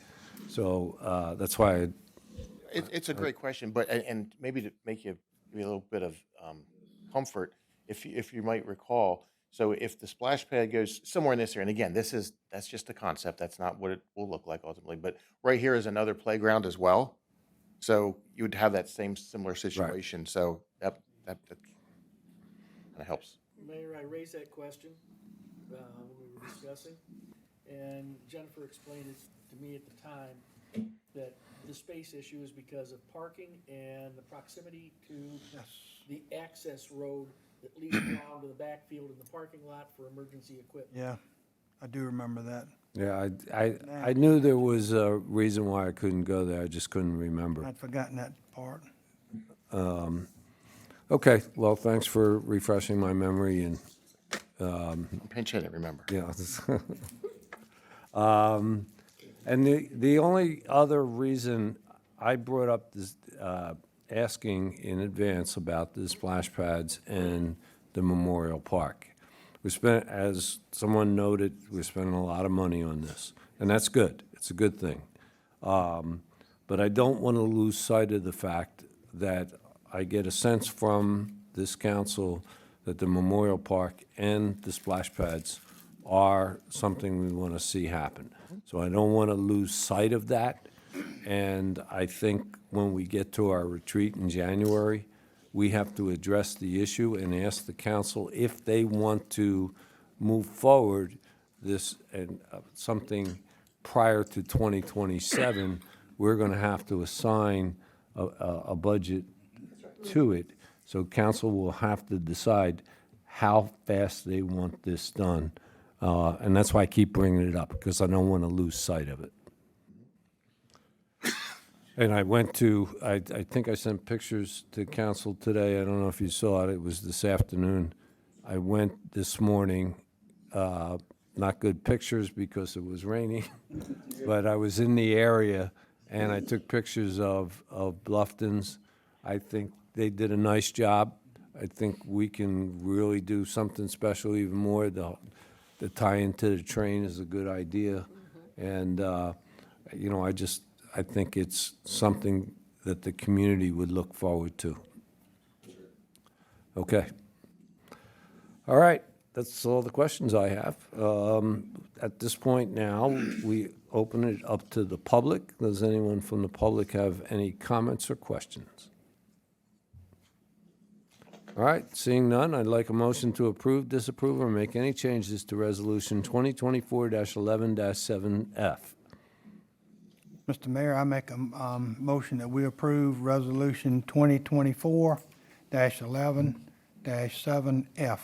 So that's why It's a great question, but, and maybe to give you a little bit of comfort, if you might recall, so if the splash pad goes somewhere in this area, and again, that's just a concept, that's not what it will look like ultimately, but right here is another playground as well. So you would have that similar situation, so that kind of helps. Mayor, I raised that question when we were discussing, and Jennifer explained it to me at the time that the space issue is because of parking and the proximity to the access road that leads down to the backfield in the parking lot for emergency equipment. Yeah, I do remember that. Yeah, I knew there was a reason why I couldn't go there, I just couldn't remember. I'd forgotten that part. Okay, well, thanks for refreshing my memory, and, Pinch hit it, remember. yeah. And the only other reason I brought up this, asking in advance about the splash pads and the Memorial Park. We spent, as someone noted, we're spending a lot of money on this, and that's good. It's a good thing. But I don't want to lose sight of the fact that I get a sense from this council that the Memorial Park and the splash pads are something we want to see happen. So I don't want to lose sight of that. And I think when we get to our retreat in January, we have to address the issue and ask the council if they want to move forward this and something prior to 2027, we're going to have to assign a budget to it. So council will have to decide how fast they want this done. And that's why I keep bringing it up, because I don't want to lose sight of it. And I went to, I think I sent pictures to council today. I don't know if you saw it. It was this afternoon. I went this morning, not good pictures because it was raining, but I was in the area and I took pictures of Bluffton's. I think they did a nice job. I think we can really do something special even more. The tie into the train is a good idea. And, you know, I think it's something that the community would look forward to. Okay. All right, that's all the questions I have. At this point now, we open it up to the public. Does anyone from the public have any comments or questions? All right, seeing none, I'd like a motion to approve, disapprove, or make any changes to Resolution 2024-11-7F. Mr. Mayor, I make a motion that we approve Resolution 2024-11-7F.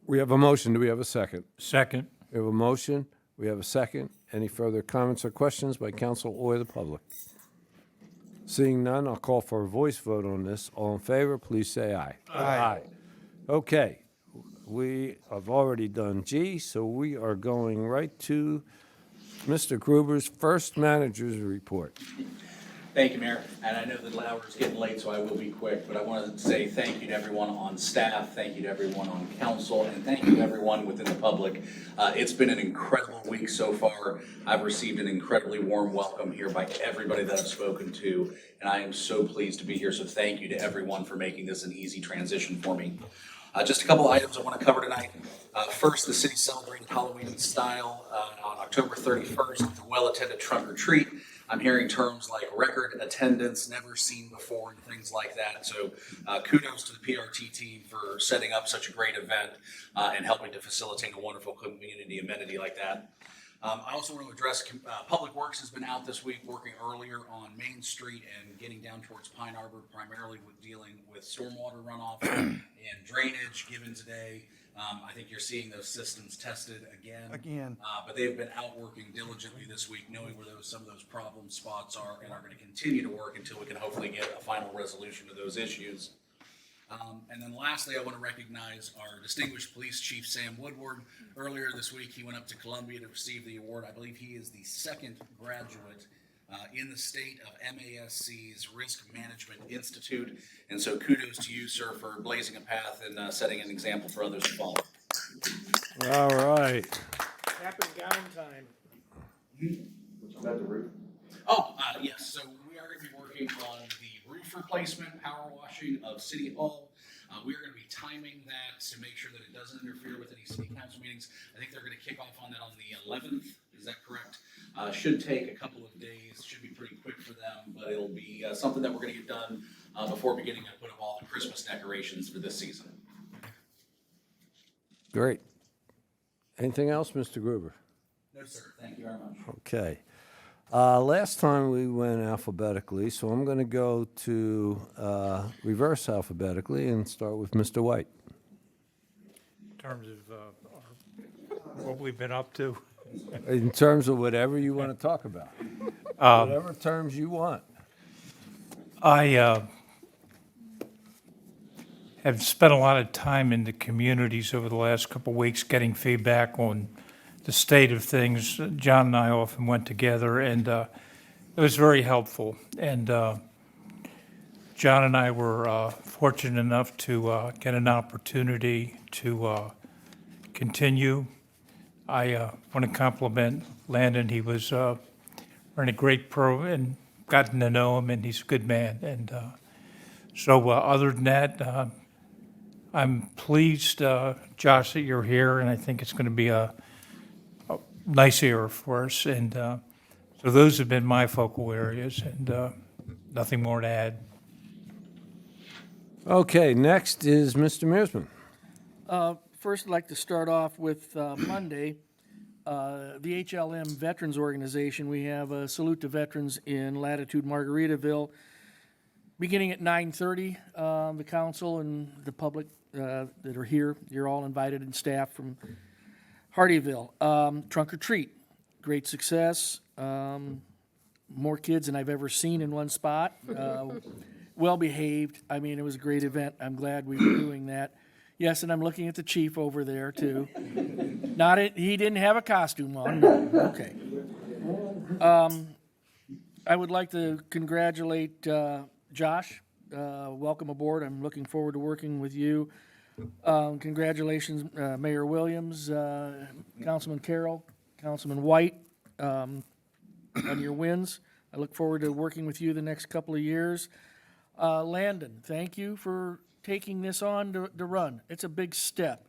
We have a motion. Do we have a second? Second. We have a motion. We have a second. Any further comments or questions by council or the public? Seeing none, I'll call for a voice vote on this. All in favor, please say aye. Aye. Okay, we have already done G, so we are going right to Mr. Gruber's first manager's report. Thank you, Mayor. And I know the hour is getting late, so I will be quick, but I want to say thank you to everyone on staff, thank you to everyone on council, and thank you to everyone within the public. It's been an incredible week so far. I've received an incredibly warm welcome here by everybody that I've spoken to, and I am so pleased to be here. So thank you to everyone for making this an easy transition for me. Just a couple items I want to cover tonight. First, the city celebrated Halloween in style on October 31st with a well-attended trunk or treat. I'm hearing terms like record attendance, never seen before, and things like that. So kudos to the PRT team for setting up such a great event and helping to facilitate a wonderful community amenity like that. I also want to address Public Works has been out this week working earlier on Main Street and getting down towards Pine Arbor, primarily with dealing with stormwater runoff and drainage given today. I think you're seeing those systems tested again. But they've been out working diligently this week, knowing where some of those problem spots are, and are going to continue to work until we can hopefully get a final resolution to those issues. And then lastly, I want to recognize our distinguished police chief, Sam Woodward. Earlier this week, he went up to Columbia to receive the award. I believe he is the second graduate in the state of MASC's Risk Management Institute. And so kudos to you, sir, for blazing a path and setting an example for others to follow. All right. Cap and gown time. About the roof? Yes. So we are going to be working on the roof replacement, power washing of City Hall. We are going to be timing that to make sure that it doesn't interfere with any city council meetings. I think they're going to kick off on that on the 11th. Is that correct? Should take a couple of days. Should be pretty quick for them, but it'll be something that we're going to get done before beginning to put up all the Christmas decorations for this season. Great. Anything else, Mr. Gruber? No, sir. Thank you very much. Okay. Last time we went alphabetically, so I'm going to go to reverse alphabetically and start with Mr. White. In terms of what we've been up to. In terms of whatever you want to talk about. Whatever terms you want. I have spent a lot of time in the communities over the last couple of weeks getting feedback on the state of things. John and I often went together, and it was very helpful. And John and I were fortunate enough to get an opportunity to continue. I want to compliment Landon. He was running a great and gotten to know him, and he's a good man. And so other than that, I'm pleased, Josh, that you're here, and I think it's going to be a nice year for us. And so those have been my focal areas, and nothing more to add. Okay, next is Mr. Mearsman. First, I'd like to start off with Monday. The HLM Veterans Organization, we have a salute to veterans in Latitude Margaritaville. Beginning at 9:30, the council and the public that are here, you're all invited, and staff from Hardeeville. Trunk or treat, great success. More kids than I've ever seen in one spot. Well behaved. I mean, it was a great event. I'm glad we were doing that. Yes, and I'm looking at the chief over there too. He didn't have a costume on. No. Okay. I would like to congratulate Josh. Welcome aboard. I'm looking forward to working with you. Congratulations, Mayor Williams, Councilman Carroll, Councilman White, on your wins. I look forward to working with you the next couple of years. Landon, thank you for taking this on to run. It's a big step.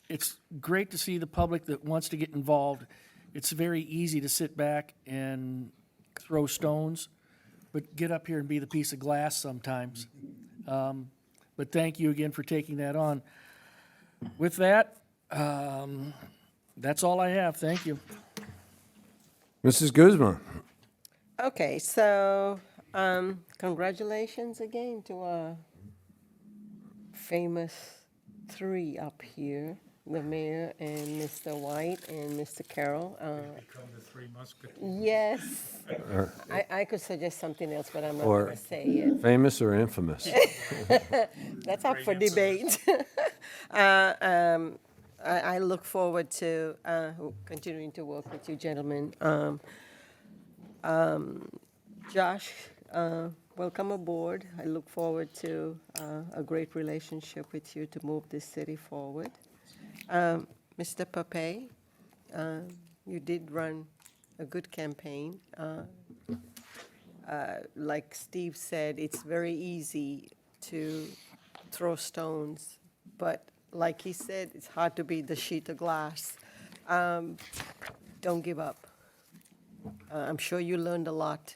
It's great to see the public that wants to get involved. It's very easy to sit back and throw stones, but get up here and be the piece of glass sometimes. But thank you again for taking that on. With that, that's all I have. Thank you. Mrs. Guzman. Okay, so congratulations again to our famous three up here, the mayor and Mr. White and Mr. Carroll. Become the Three Musketeers. Yes. I could suggest something else, but I'm not Or going to say it. famous or infamous? That's up for debate. I look forward to continuing to work with you gentlemen. Josh, welcome aboard. I look forward to a great relationship with you to move this city forward. Mr. Pape, you did run a good campaign. Like Steve said, it's very easy to throw stones, but like he said, it's hard to beat the sheet of glass. Don't give up. I'm sure you learned a lot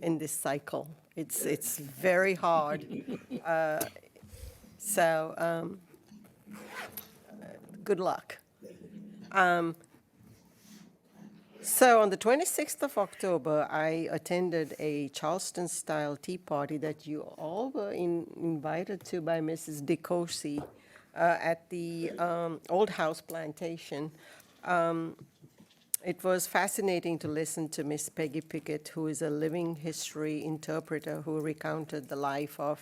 in this cycle. It's very hard. So good luck. So on the 26th of October, I attended a Charleston-style tea party that you all were invited to by Mrs. DeCourcy at the Old House Plantation. It was fascinating to listen to Miss Peggy Pickett, who is a living history interpreter who recounted the life of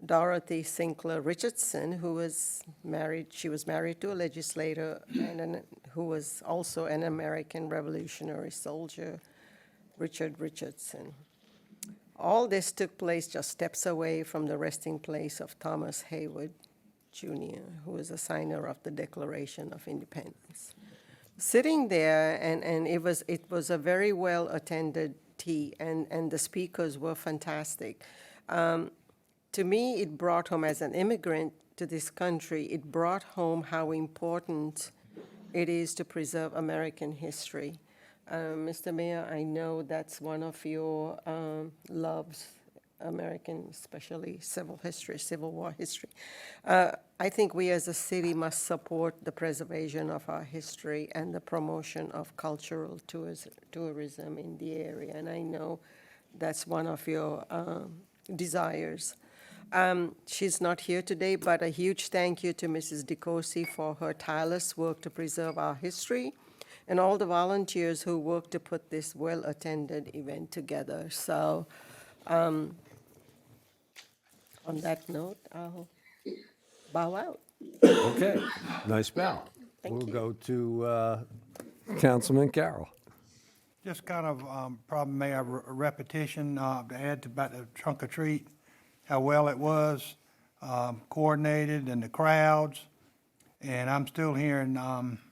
Dorothy Sinclair Richardson, who was married. She was married to a legislator and who was also an American Revolutionary soldier, Richard Richardson. All this took place just steps away from the resting place of Thomas Haywood, Jr., who was a signer of the Declaration of Independence. Sitting there, and it was a very well attended tea, and the speakers were fantastic. To me, it brought home, as an immigrant to this country, it brought home how important it is to preserve American history. Mr. Mayor, I know that's one of your loves, American, especially civil history, Civil War history. I think we as a city must support the preservation of our history and the promotion of cultural tourism in the area, and I know that's one of your desires. She's not here today, but a huge thank you to Mrs. DeCourcy for her tireless work to preserve our history and all the volunteers who worked to put this well-attended event together. So on that note, I'll bow out. Okay, nice bow. Thank We'll you. go to Councilman Carroll. Just kind of probably may have a repetition to add to about the trunk or treat, how well it was coordinated and the crowds. And I'm still hearing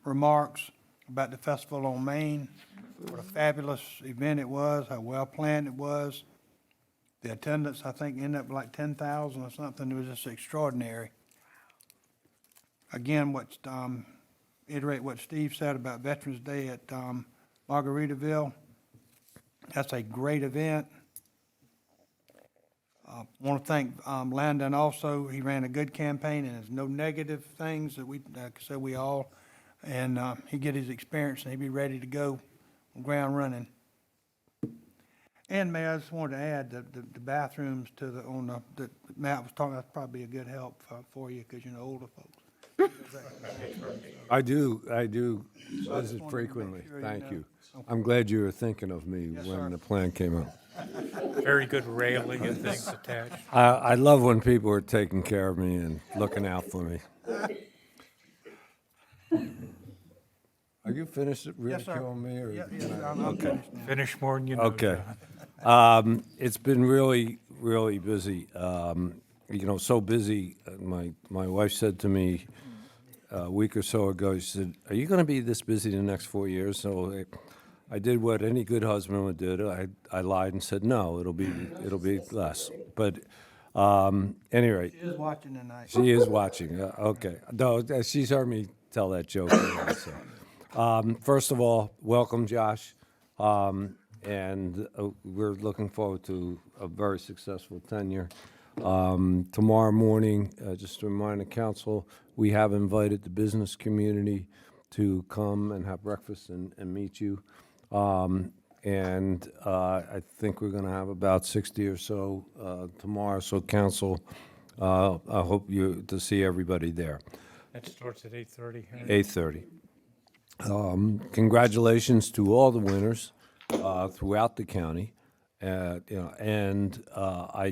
remarks about the festival on Main, what a fabulous event it was, how well planned it was. The attendance, I think, ended up like 10,000 or something. It was just extraordinary. Again, iterate what Steve said about Veterans Day at Margaritaville. That's a great event. Want to thank Landon also. He ran a good campaign, and there's no negative things that we all, and he get his experience, and he'd be ready to go ground running. And Mayor, I just wanted to add that the bathrooms that Matt was talking about, that's probably a good help for you, because you know older folks. I do visit frequently. Thank you. I'm glad you were thinking of me when the plan came out. Very good railing and things attached. I love when people are taking care of me and looking out for me. Are you finished ridiculing me? Or Yes, I'm finished now. Finish more than you know, Okay. John. It's been really, really busy. So busy. My wife said to me a week or so ago, she said, "Are you going to be this busy the next 4 years?" So I did what any good husband would do. I lied and said, "No, it'll be less." But any rate, She is watching tonight. she is watching. Okay, no, she's heard me tell that joke. Already, so. First of all, welcome, Josh. And we're looking forward to a very successful tenure. Tomorrow morning, just to remind the council, we have invited the business community to come and have breakfast and meet you. I think we're going to have about 60 or so tomorrow. So council, I hope to see everybody there. That starts at 8:30. 8:30. Congratulations to all the winners throughout the county. I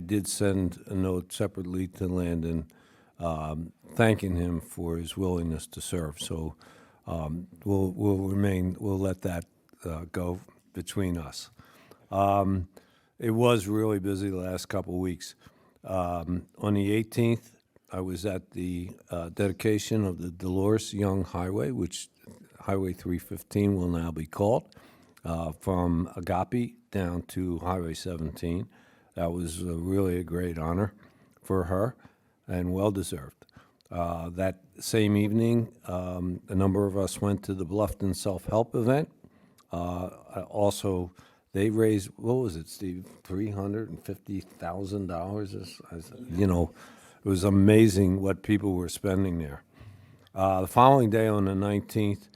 did send a note separately to Landon thanking him for his willingness to serve. So we'll let that go between us. It was really busy the last couple of weeks. On the 18th, I was at the dedication of the Dolores Young Highway, which Highway 315 will now be called, from Agape down to Highway 17. That was really a great honor for her and well-deserved. That same evening, a number of us went to the Bluffton Self-Help event. Also, they raised, what was it, Steve, $350,000? It was amazing what people were spending there. The following day, on the 19th,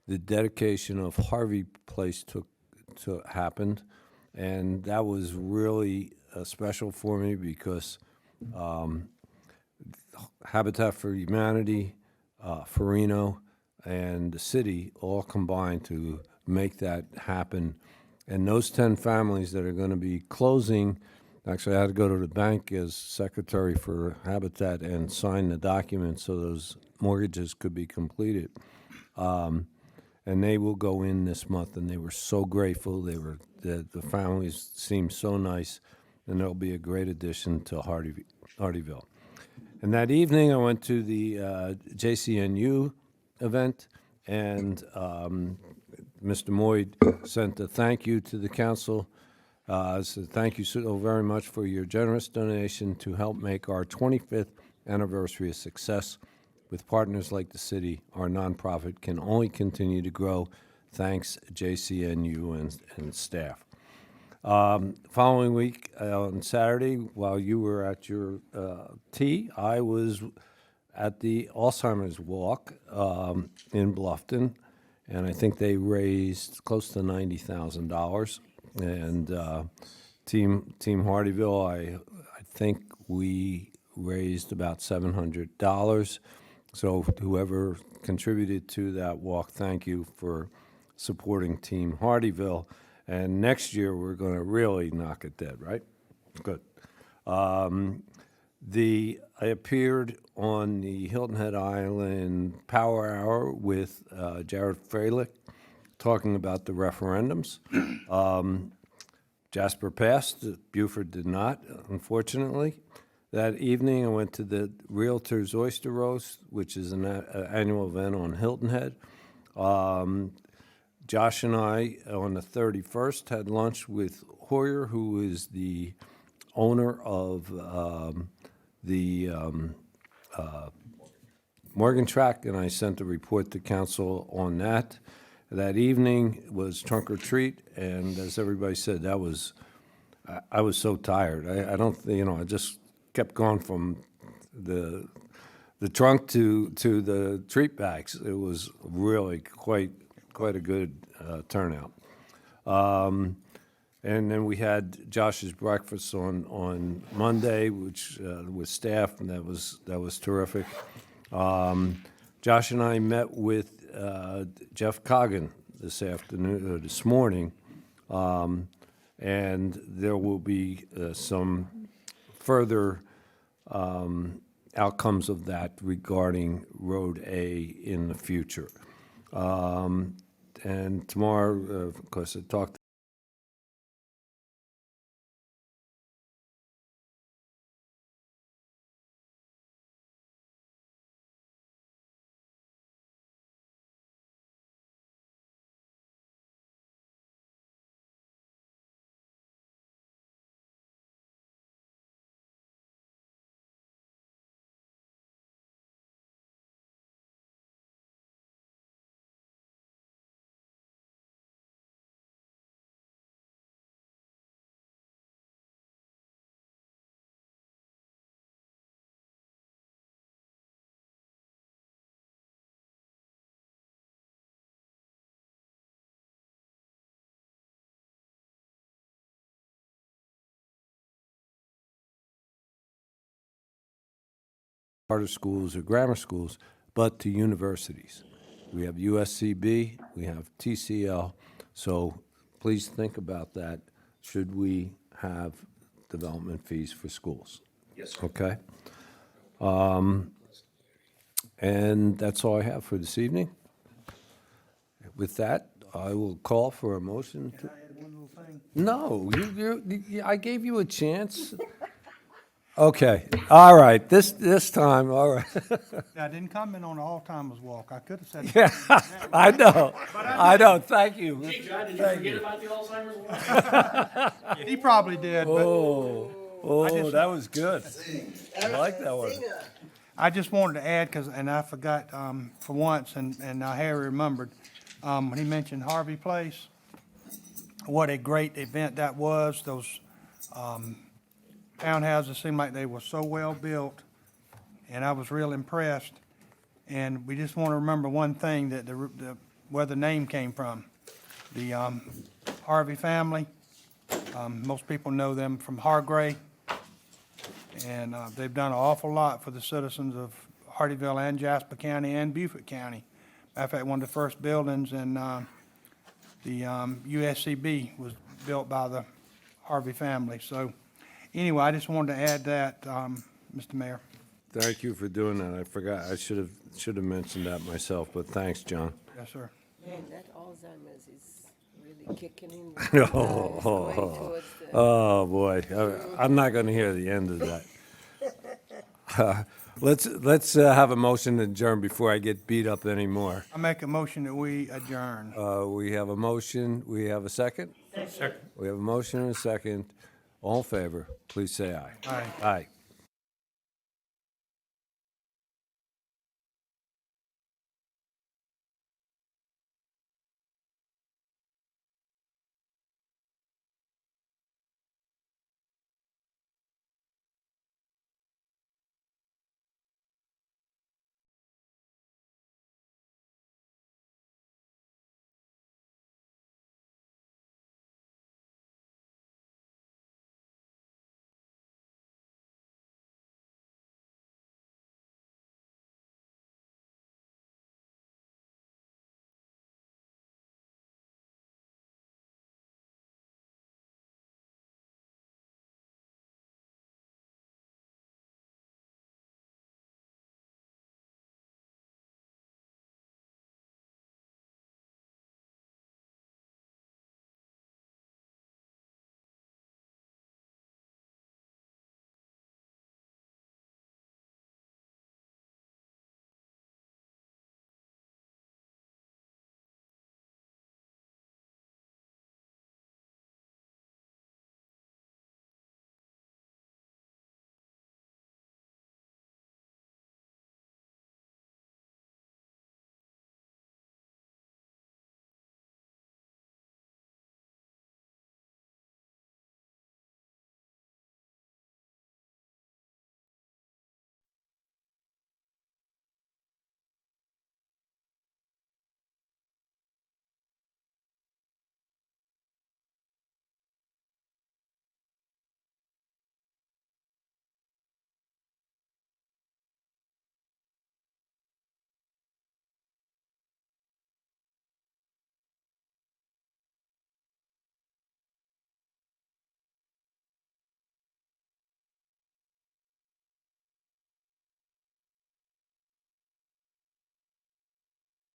the dedication of Harvey Place happened, and that was really special for me because Habitat for Humanity, Farino, and the city all combined to make that happen. And those 10 families that are going to be closing, actually, I had to go to the bank as secretary for Habitat and sign the document so those mortgages could be completed. And they will go in this month, and they were so grateful. The families seemed so nice, and there'll be a great addition to Hardeeville. And that evening, I went to the JCNU event, and Mr. Moyd sent a thank you to the council. Said, "Thank you so very much for your generous donation to help make our 25th anniversary a success. With partners like the city, our nonprofit can only continue to grow. Thanks, JCNU and staff." Following week, on Saturday, while you were at your tea, I was at the Alzheimer's Walk in Bluffton, and I think they raised close to $90,000. And Team Hardeeville, I think we raised about $700. So whoever contributed to that walk, thank you for supporting Team Hardeeville. And next year, we're going to really knock it dead, right? Good. I appeared on the Hilton Head Island Power Hour with Jared Freilich, talking about the referendums. Jasper passed, Buford did not, unfortunately. That evening, I went to the Realtors Oyster Roast, which is an annual event on Hilton Head. Josh and I, on the 31st, had lunch with Hoyer, who is the owner of the Morgan Track, and I sent a report to council on that. That evening was trunk or treat, and as everybody said, that was, I was so tired. I don't, I just kept going from the trunk to the treat bags. It was really quite a good turnout. And then we had Josh's breakfast on Monday, which with staff, and that was terrific. Josh and I met with Jeff Coggan this morning, and there will be some further outcomes of that regarding Road A in the future. And tomorrow, of course, I talked charter schools or grammar schools, but to universities. We have USCB, we have TCL, so please think about that. Should we have development fees for schools? Yes, sir. Okay? And that's all I have for this evening. With that, I will call for a motion to. Can I add one little thing? No, I gave you a chance. Okay, all right, this time, all right. I didn't comment on the Alzheimer's walk. I could have said. Yeah, I know, thank you. Did you forget about the Alzheimer's one? He probably did, but Oh, that was good. I like that one. I just wanted to add, and I forgot, for once, and now Harry remembered, when he mentioned Harvey Place, what a great event that was. Those, townhouses seemed like they were so well built, and I was real impressed. And we just want to remember one thing, that where the name came from. The Harvey family, most people know them from Hargray, and they've done an awful lot for the citizens of Hardeeville and Jasper County and Beaufort County. Matter of fact, one of the first buildings in the USCB was built by the Harvey family. So anyway, I just wanted to add that, Mr. Mayor. Thank you for doing that. I forgot, I should have mentioned that myself, but thanks, John. Yes, sir. Man, that Alzheimer's is really kicking in. It's going towards the- Oh, boy, I'm not going to hear the end of that. Let's have a motion to adjourn before I get beat up anymore. I make a motion that we adjourn. We have a motion, we have a second? Second. We have a motion and a second. All in favor, please say aye. Aye. Aye.